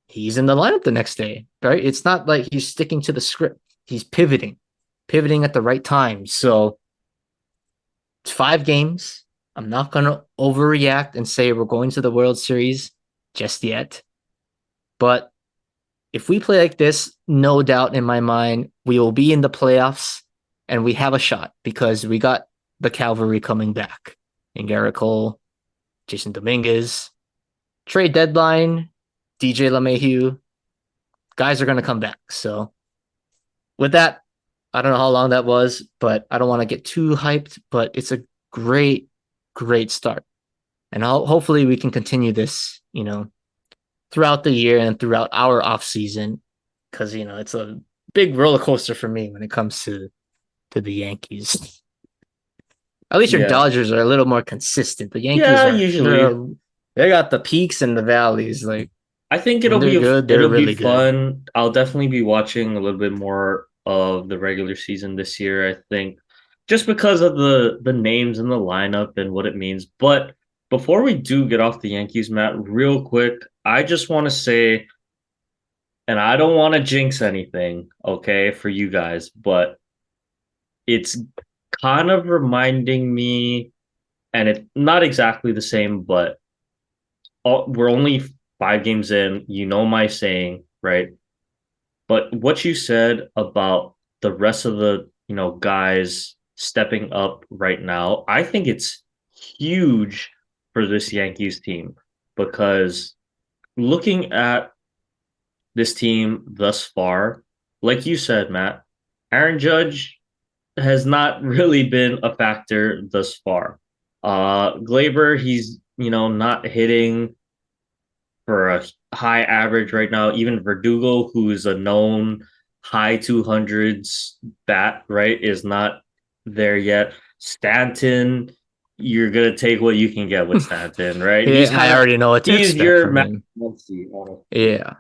He's in the lineup the next day, right? It's not like he's sticking to the script. He's pivoting at the right time. So it's 5 games. I'm not going to overreact and say we're going to the World Series just yet. But if we play like this, no doubt in my mind, we will be in the playoffs and we have a shot because we got the cavalry coming back. And Garrett Cole, Jason Dominguez, trade deadline, DJ LeMahieu, guys are going to come back. So with that, I don't know how long that was, but I don't want to get too hyped, but it's a great, great start. And hopefully we can continue this, throughout the year and throughout our off season, because it's a big roller coaster for me when it comes to the Yankees. At least your Yeah. Dodgers are a little more consistent. The Yankees Yeah, aren't. usually. They got the peaks and the valleys. Like I think when they're good, they're it'll be really good. fun. I'll definitely be watching a little bit more of the regular season this year, I think, just because of the names and the lineup and what it means. But before we do get off the Yankees, Matt, real quick, I just want to say, and I don't want to jinx anything, okay, for you guys, but it's kind of reminding me, and it's not exactly the same, but we're only 5 games in. You know my saying, right? But what you said about the rest of the guys stepping up right now, I think it's huge for this Yankees team because looking at this team thus far, like you said, Matt, Aaron Judge has not really been a factor thus far. Glaber, he's not hitting for a high average right now. Even Verdugo, who is a known high 200s bat, right, is not there yet. Stanton, you're gonna take what you can get with Stanton, right? Yeah, I already know what to He's expect your from Matt him. Muncy, honestly, Yeah,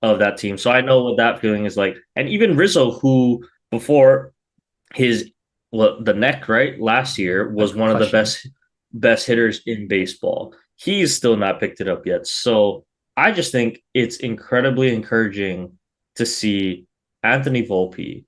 of that team. So I know what that feeling is like. And even Rizzo, who before his the neck right last year a was one of the concussion. best hitters in baseball. He's still not picked it up yet. So I just think it's incredibly encouraging to see Anthony Volpe,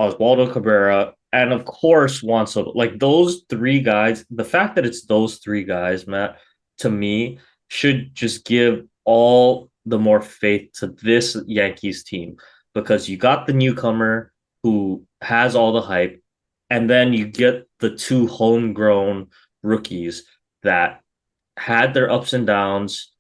Oswaldo Cabrera, and of course Juan Soto. Like those three guys, the fact that it's those three guys, Matt, to me, should just give all the more faith to this Yankees team because you got the newcomer who has all the hype, and then you get the two homegrown rookies that had their ups and downs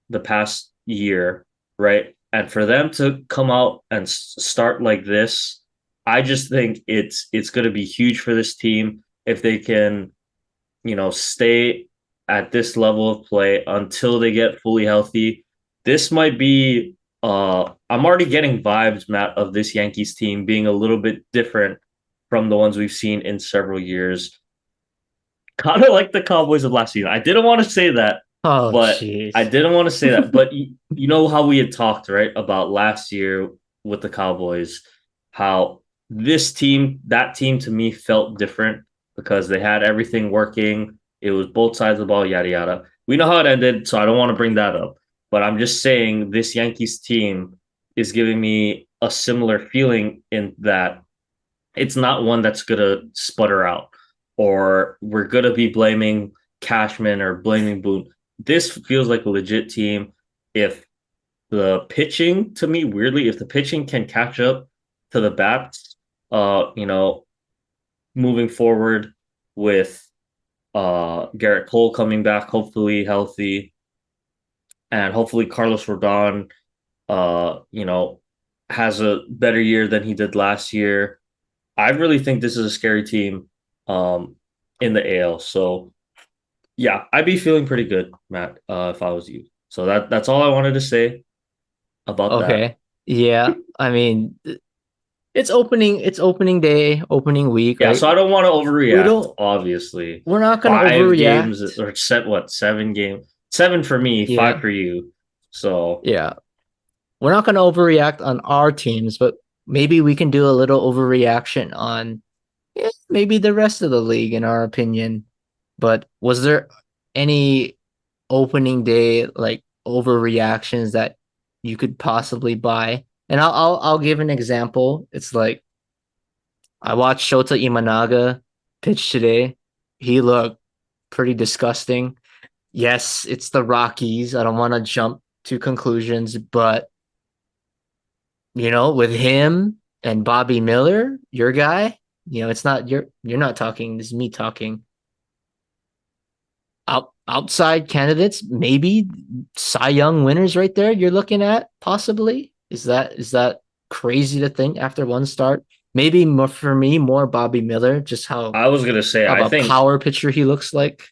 the past year, right? And for them to come out and start like this, I just think it's going to be huge for this team if they can, stay at this level of play until they get fully healthy. This might be I'm already getting vibes, Matt, of this Yankees team being a little bit different from the ones we've seen in several years. Kind of like the Cowboys of last season. I didn't want to say that, Oh, but I jeez. didn't want to say that. But you know how we had talked, right, about last year with the Cowboys, how that team to me felt different because they had everything working. It was both sides of the ball, yada, yada. We know how it ended, so I don't want to bring that up. But I'm just saying this Yankees team is giving me a similar feeling in that it's not one that's gonna sputter out or we're gonna be blaming Cashman or blaming Boone. This feels like a legit team. If the pitching, to me, weirdly, if the pitching can catch up to the bats, moving forward with Garrett Cole coming back, hopefully healthy, and hopefully Carlos Rodon, has a better year than he did last year. I really think this is a scary team um, in the AL. So yeah, I'd be feeling pretty good, Matt, if I was you. So that's all I wanted to say about that. Okay. Yeah. I mean, it's opening day, opening week, Yeah, right? so I don't want to We overreact, don't obviously. we're not gonna 5 games overreact. or set what 7 games? 7 for me, five Yeah. for you. So Yeah. We're not gonna overreact on our teams, but maybe we can do a little overreaction on maybe the rest of the league in our opinion. But was there any opening day like overreactions that you could possibly buy? And I'll give an example. It's like I watched Shota Imanaga pitch today. He looked pretty disgusting. Yes, it's the Rockies. I don't want to jump to conclusions, but with him and Bobby Miller, your guy, it's not you're not talking, this is me talking. outside candidates, maybe Cy Young winners right there. You're looking at possibly. Is that crazy to think after one start? Maybe more for me, more Bobby Miller, just how I was gonna say, of a power pitcher he looks like.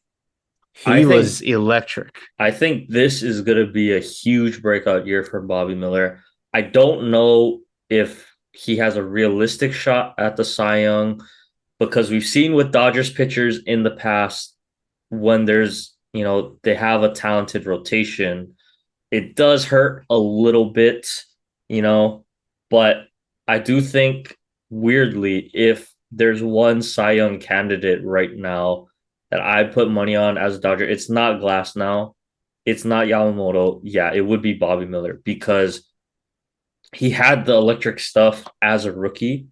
I He think, was electric. I think this is gonna be a huge breakout year for Bobby Miller. I don't know if he has a realistic shot at the Cy Young because we've seen with Dodgers pitchers in the past when they have a talented rotation, it does hurt a little bit, you know, but I do think weirdly, if there's one Cy Young candidate right now that I put money on as a Dodger, it's not Glass now. It's not Yamamoto. Yeah, it would be Bobby Miller because he had the electric stuff as a rookie,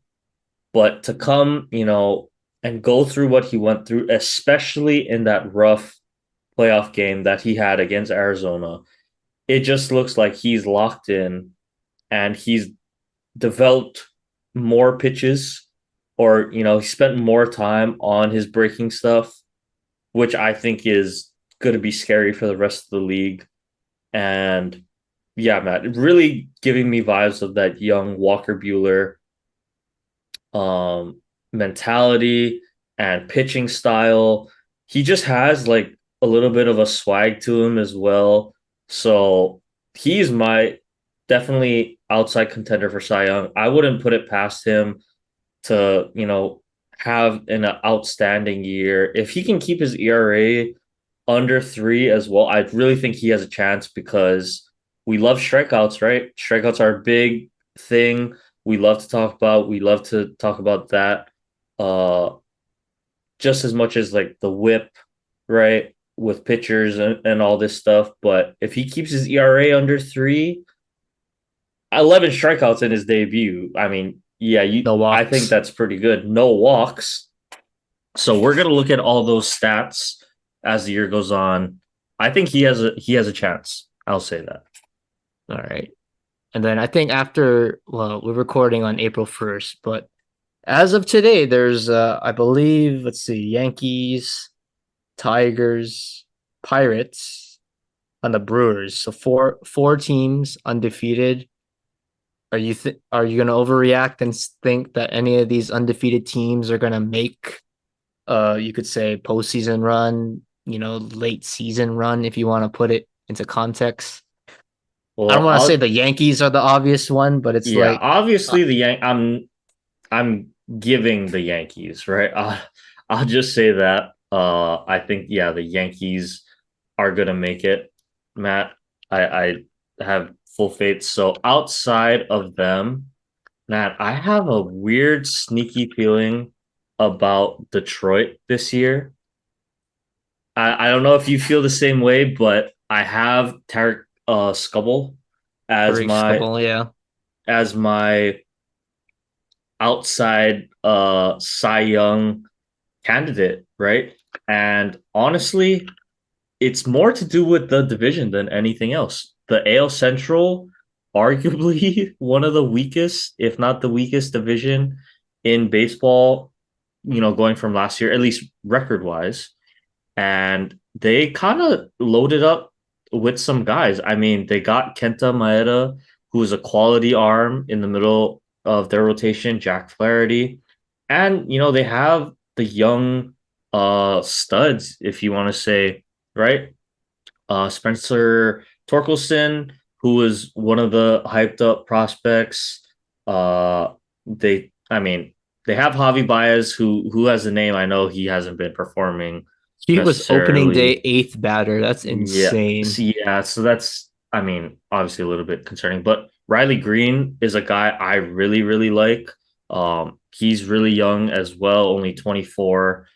but to come, and go through what he went through, especially in that rough playoff game that he had against Arizona, it just looks like he's locked in and he's developed more pitches or he spent more time on his breaking stuff, which I think is going to be scary for the rest of the league. And yeah, Matt, really giving me vibes of that young Walker Bueller mentality and pitching style. He just has like a little bit of a swag to him as well. So he's my definitely outside contender for Cy Young. I wouldn't put it past him to, have an outstanding year. If he can keep his ERA under 3 as well, I really think he has a chance because we love strikeouts, right? Strikeouts are a big thing we love to talk about. We love to talk about that uh just as much as like the whip, right? With pitchers and all this stuff. But if he keeps his ERA under 3, 11 strikeouts in his debut. I mean, yeah, No I think walks. that's pretty good. No walks. So we're gonna look at all those stats as the year goes on. I think he has a chance. I'll say that. All right. And then I think after, well, we're recording on April 1st, but as of today, there's I believe, let's see, Yankees, Tigers, Pirates, and the Brewers. So four teams undefeated. Are you gonna overreact and think that any of these undefeated teams are gonna make you could say postseason run, late season run if you want to put it into context? I don't Well, want to say I'll the Yankees are the obvious one, but it's yeah, like obviously I'm giving the Yankees, right? I'll just say that. I think yeah, the Yankees are gonna make it. Matt, I have full faith. So outside of them, Matt, I have a weird, sneaky feeling about Detroit this year. I don't know if you feel the same way, but I have Tarek Skubble as Tariq my Skubal, yeah. as my outside Cy Young candidate, right? And honestly, it's more to do with the division than anything else. The AL Central, arguably one of the weakest, if not the weakest division in baseball, going from last year, at least record wise. And they kind of loaded up with some guys. I mean, they got Kenta Maeda, who is a quality arm in the middle of their rotation, Jack Flaherty. And, they have the young studs, if you want to say, right? Spencer Torkelson, who was one of the hyped up prospects. I mean, they have Javi Baez, who has a name. I know he hasn't been performing He was opening day necessarily. eighth batter. That's Yeah, insane. so yeah, so that's I mean, obviously a little bit concerning, but Riley Green is a guy I really, really like. He's really young as well, only 24.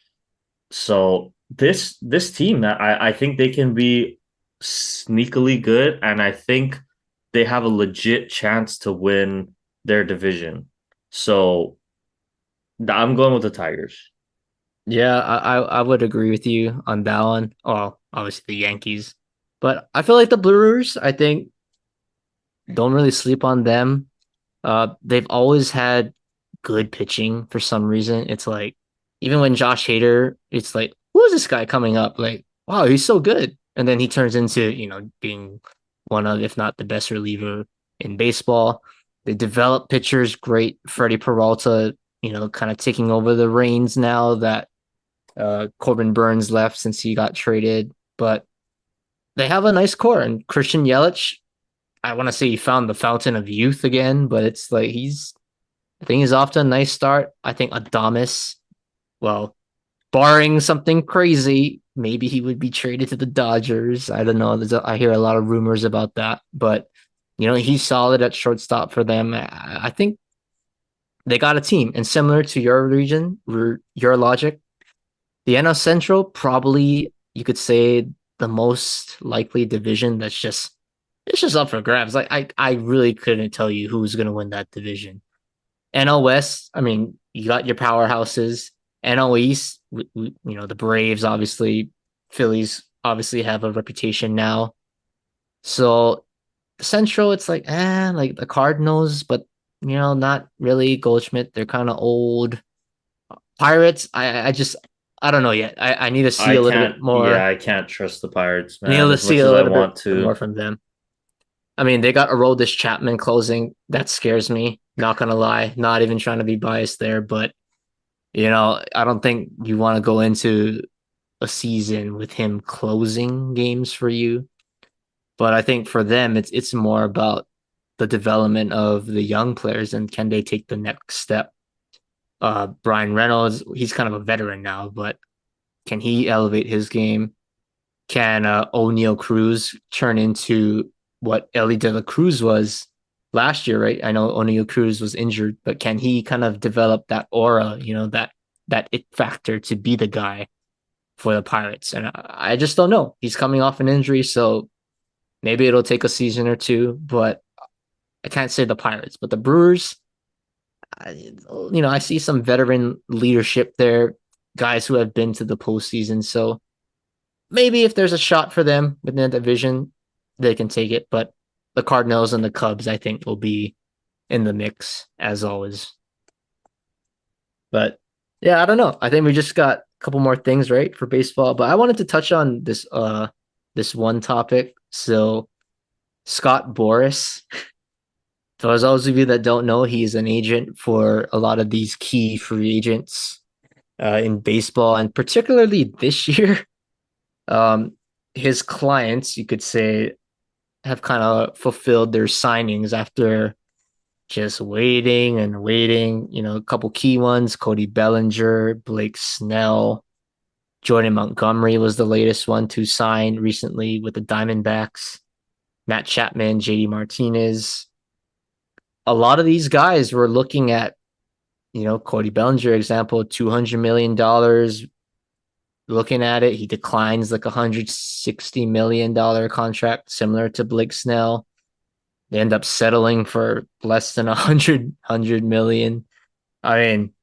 So this team, I think they can be sneakily good, and I think they have a legit chance to win their division. So I'm going with the Tigers. Yeah, I would agree with you on that one. Well, obviously the Yankees, but I feel like the Brewers, I think, don't really sleep on them. They've always had good pitching for some reason. It's like even when Josh Hader, it's like, who is this guy coming up? Like wow, he's so good. And then he turns into, being one of, if not the best reliever in baseball. They develop pitchers great. Freddie Peralta, kind of taking over the reins now that Corbin Burns left since he got traded. But they have a nice core. And Christian Yelich, I want to say he found the fountain of youth again, but it's like I think he's off to a nice start. I think Adames, well, barring something crazy, maybe he would be traded to the Dodgers. I don't know. I hear a lot of rumors about that, but he's solid at shortstop for them. I think they got a team, and similar to your region, your logic, the NL Central probably you could say the most likely division that's just it's just up for grabs. Like I really couldn't tell you who's gonna win that division. NL West, I mean, you got your powerhouses. NL East, the Braves, obviously, Phillies obviously have a reputation now. So Central, it's like the Cardinals, but not really. Goldschmidt, they're kind of old. Pirates, I don't know yet. I need to see I a little bit can't. Yeah, more. I can't trust the Pirates, I need man. to As see much a as I little bit want more to. from them. I mean, they got Aroldis Chapman closing. That scares me. Not gonna lie. Not even trying to be biased there, but I don't think you want to go into a season with him closing games for you. But I think for them, it's more about the development of the young players and can they take the next step. Brian Reynolds, he's kind of a veteran now, but can he elevate his game? Can O'Neal Cruz turn into what Ellie De La Cruz was last year, right? I know O'Neal Cruz was injured, but can he kind of develop that aura, that it factor to be the guy for the Pirates? And I just don't know. He's coming off an injury, so maybe it'll take a season or two, but I can't say the Pirates, but the Brewers, I see some veteran leadership there, guys who have been to the postseason. So maybe if there's a shot for them within the division, they can take it. But the Cardinals and the Cubs, I think, will be in the mix as always. But yeah, I don't know. I think we just got a couple more things right for baseball. But I wanted to touch on this one topic. So Scott Boras, for those of you that don't know, he's an agent for a lot of these key free agents in baseball, and particularly this year. Um, his clients, you could say, have kind of fulfilled their signings after just waiting and waiting. A couple key ones: Cody Bellinger, Blake Snell, Jordan Montgomery was the latest one to sign recently with the Diamondbacks. Matt Chapman, JD Martinez. A lot of these guys were looking at, Cody Bellinger example, $200 million. Looking at it, he declines like $160 million contract, similar to Blake Snell. They end up settling for less than a hundred million. I mean,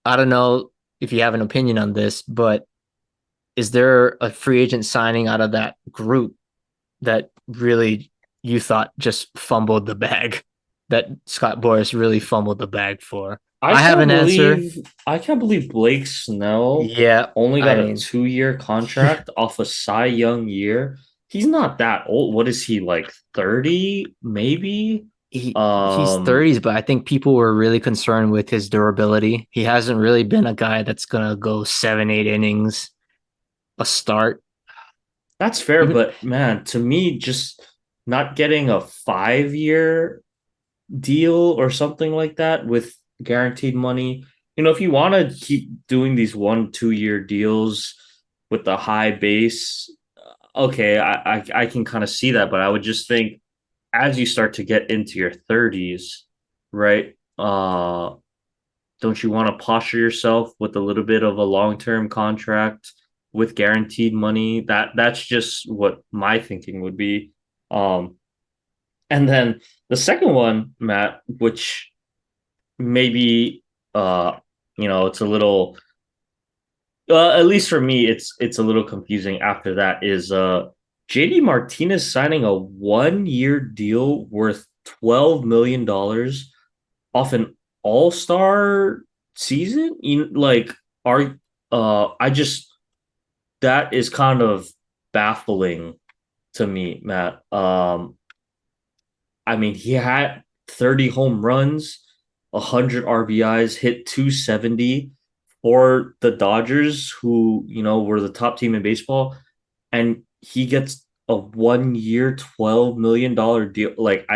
I don't know if you have an opinion on this, but is there a free agent signing out of that group that really you thought just fumbled the bag? That Scott Boras really fumbled the bag for? I I have can't an answer. believe I can't believe Blake Snell Yeah, only I got a mean, 2 year contract off a Cy Young year. He's not that old. What is he like 30 maybe? he's 30s, but I think people were really concerned with his durability. He hasn't really been a guy that's gonna go 7, 8 innings a start. That's fair, Even but man, to me, just not getting a 5 year deal or something like that with guaranteed money. If you want to keep doing these 1, 2 year deals with the high base, okay, I can kind of see that, but I would just think as you start to get into your 30s, right? Don't you want to posture yourself with a little bit of a long-term contract with guaranteed money? That's just what my thinking would be. Um, and then the second one, Matt, which maybe it's a little at least for me, it's a little confusing after that is JD Martinez signing a 1 year deal worth $12 million off an all-star season. Like are I just that is kind of baffling to me, Matt. I mean, he had 30 home runs, 100 RBIs, hit 270 for the Dodgers, who, were the top team in baseball. And he gets a 1 year, $12 million deal. Like,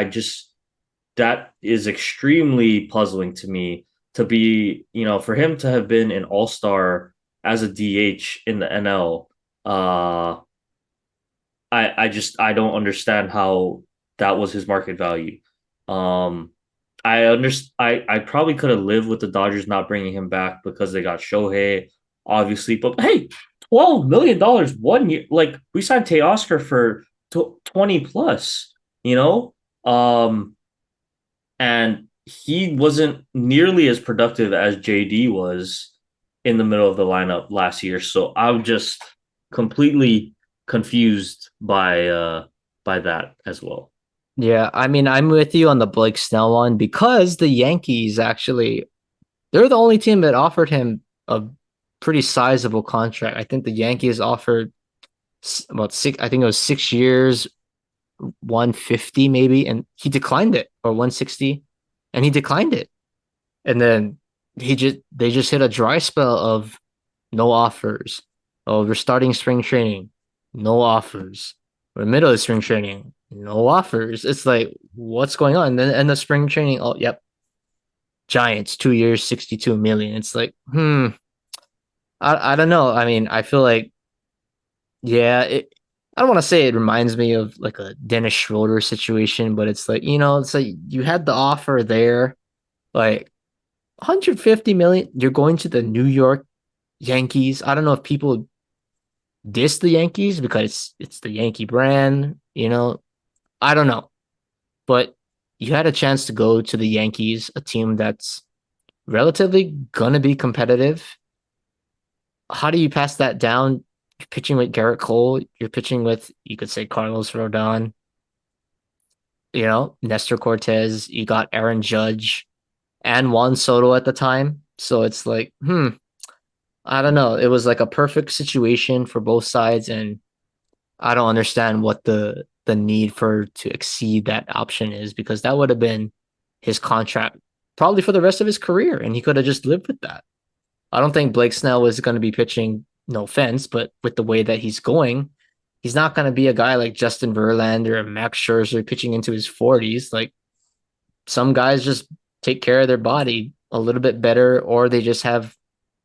that is extremely puzzling to me to be, for him to have been an all star as a DH in the NL. I don't understand how that was his market value. Um, I probably could have lived with the Dodgers not bringing him back because they got Shohei, obviously. But hey, $12 million 1 year. Like we signed Teoscar for 20 plus. You know, um, and he wasn't nearly as productive as JD was in the middle of the lineup last year. So I'm just completely confused by that as well. Yeah, I mean, I'm with you on the Blake Snell one because the Yankees actually they're the only team that offered him a pretty sizable contract. I think the Yankees offered about six, I think it was 6 years, 150 maybe, and he declined it, or 160, and he declined it. And then they just hit a dry spell of no offers. Oh, we're starting spring training, no offers. We're middle of spring training, no offers. It's like, what's going on? And then end of spring training, oh, yep, Giants, 2 years, 62 million. It's like, I don't know. I mean, I feel like, yeah, I don't want to say it reminds me of like a Dennis Schroeder situation, but it's like, it's like you had the offer there, like 150 million. You're going to the New York Yankees. I don't know if people diss the Yankees because it's the Yankee brand. I don't know. But you had a chance to go to the Yankees, a team that's relatively gonna be competitive. How do you pass that down? You're pitching with Garrett Cole. You're pitching with, you could say, Carlos Rodon, Nestor Cortez. You got Aaron Judge and Juan Soto at the time. So it's like, I don't know. It was like a perfect situation for both sides, and I don't understand what the need for to exceed that option is because that would have been his contract probably for the rest of his career, and he could have just lived with that. I don't think Blake Snell was going to be pitching, no offense, but with the way that he's going, he's not going to be a guy like Justin Verlander or Max Scherzer pitching into his 40s. Like some guys just take care of their body a little bit better, or they just have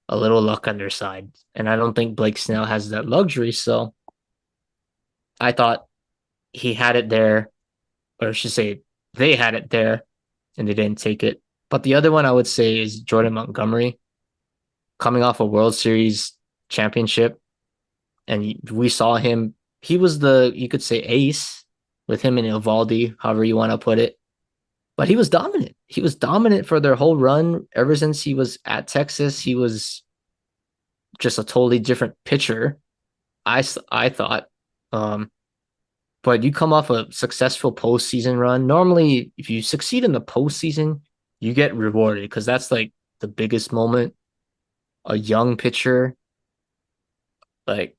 a little luck on their side. And I don't think Blake Snell has that luxury. So I thought he had it there, or I should say they had it there and they didn't take it. But the other one I would say is Jordan Montgomery coming off a World Series championship. And we saw him, he was you could say, ace with him and Evaldi, however you want to put it. But he was dominant. He was dominant for their whole run. Ever since he was at Texas, he was just a totally different pitcher. I thought. Um, but you come off a successful postseason run. Normally, if you succeed in the postseason, you get rewarded because that's like the biggest moment. A young pitcher, like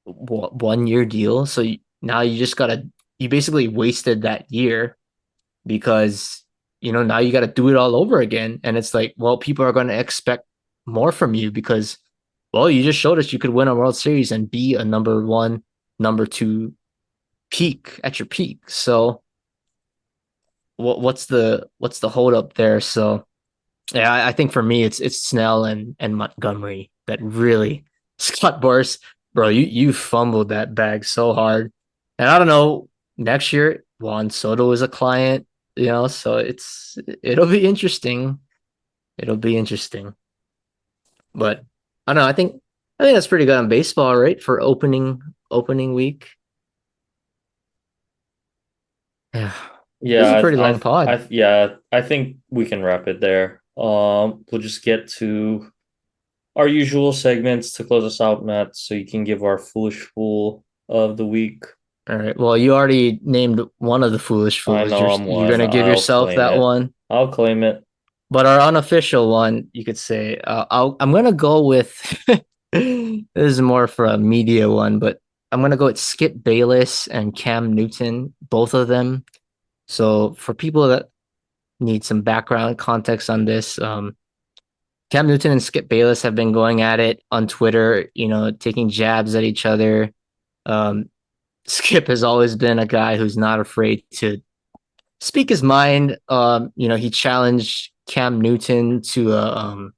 1 year deal. So now you just gotta, you basically wasted that year because, now you gotta do it all over again. And it's like, well, people are going to expect more from you because, well, you just showed us you could win a World Series and be a number one, number two peak at your peak. So what's the hold up there? So yeah, I think for me it's Snell and Montgomery that really Scott Boras, bro, you fumbled that bag so hard. And I don't know, next year Juan Soto is a client, so it'll be interesting. It'll be interesting. But I don't know, I think that's pretty good on baseball, right? For opening week. Yeah. This is a Yeah, pretty long pod. I think we can wrap it there. We'll just get to our usual segments to close us out, Matt, so you can give our foolish fool of the week. All right. Well, you already named one of the foolish I fools. know I'm You're one. gonna give I'll yourself claim that it. one. I'll claim it. But our unofficial one, you could say, I'm gonna go with This is more for a media one, but I'm gonna go with Skip Bayless and Cam Newton, both of them. So for people that need some background context on this, Cam Newton and Skip Bayless have been going at it on Twitter, taking jabs at each other. Um, Skip has always been a guy who's not afraid to speak his mind. He challenged Cam Newton to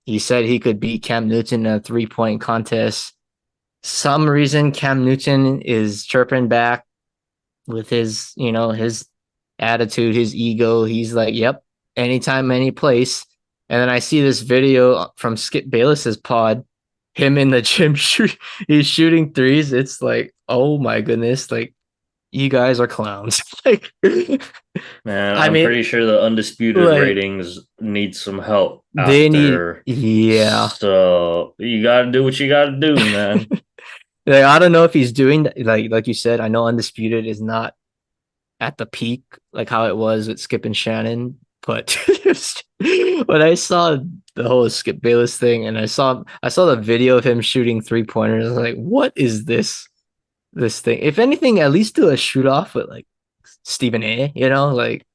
he said he could beat Cam Newton in a 3-point contest. Some reason Cam Newton is chirping back with his attitude, his ego. He's like, "Yep, anytime, any place." And then I see this video from Skip Bayless's pod, him in the gym he's shooting threes. It's like, oh my goodness, like you guys are clowns. Like, Man, I I'm mean, pretty sure the undisputed like ratings need some help they need, after. yeah. So you gotta do what you gotta do, man. Like, I don't know if he's doing that. Like you said, I know undisputed is not at the peak like how it was with Skip and Shannon, but when I saw the whole Skip Bayless thing and I saw the video of him shooting 3-pointers, I was like, what is this thing? If anything, at least do a shoot off with like Stephen A, like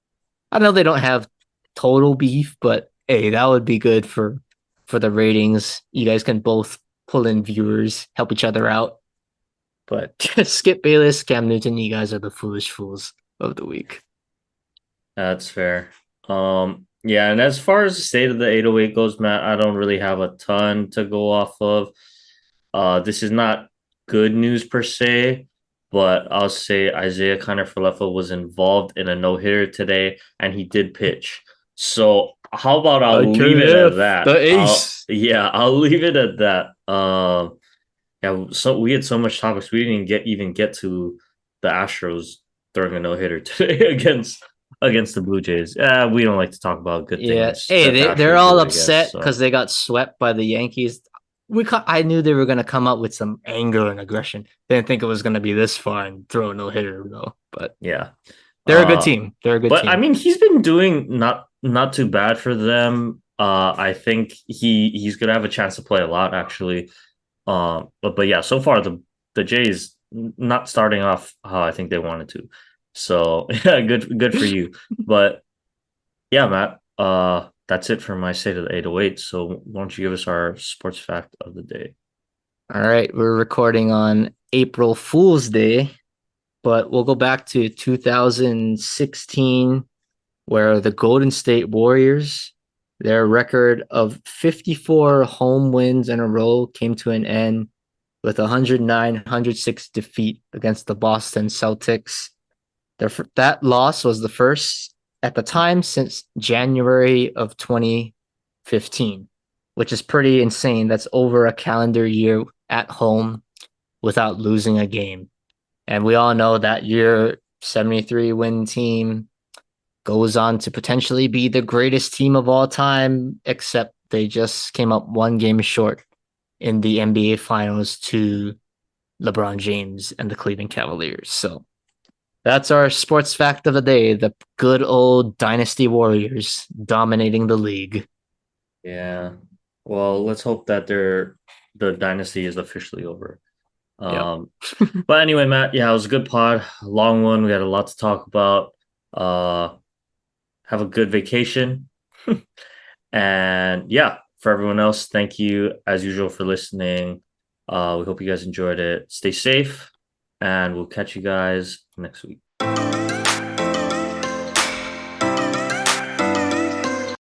I know they don't have total beef, but hey, that would be good for the ratings. You guys can both pull in viewers, help each other out. But Skip Bayless, Cam Newton, you guys are the foolish fools of the week. That's fair. Yeah, and as far as the state of the 808 goes, Matt, I don't really have a ton to go off of. This is not good news per se, but I'll say Isaiah Kiner-Falefa was involved in a no-hitter today, and he did pitch. So how about I'll leave it at IKF, that. the ace. I'll leave it at that. Yeah, so we had so much topics we didn't even get to the Astros throwing a no-hitter today against the Blue Jays. We don't like to talk about good Yeah. things Hey, that the they're Astros all do, I guess. upset So because they got swept by the Yankees. I knew they were gonna come up with some anger and aggression. Didn't think it was gonna be this far and throw a no hitter though. But yeah. they're a good Uh team. They're a good but I team. mean he's been doing not too bad for them. I think he's gonna have a chance to play a lot actually. But yeah, so far the Jays not starting off how I think they wanted to. So yeah, good for you. But yeah, Matt. That's it for my state of the 808. So why don't you give us our sports fact of the day? All right, we're recording on April Fool's Day, but we'll go back to 2016, where the Golden State Warriors, their record of 54 home wins in a row came to an end with 109-106 defeat against the Boston Celtics. That loss was the first at the time since January of 2015, which is pretty insane. That's over a calendar year at home without losing a game. And we all know that year 73 win team goes on to potentially be the greatest team of all time, except they just came up one game short in the NBA Finals to LeBron James and the Cleveland Cavaliers. So that's our sports fact of the day. The good old Dynasty Warriors dominating the league. Yeah. Well, let's hope that the dynasty is officially over. Yep. Um, but anyway, Matt, yeah, it was a good pod, long one. We had a lot to talk about. Uh, have a good vacation, and yeah, for everyone else, thank you as usual for listening. We hope you guys enjoyed it. Stay safe, and we'll catch you guys next week.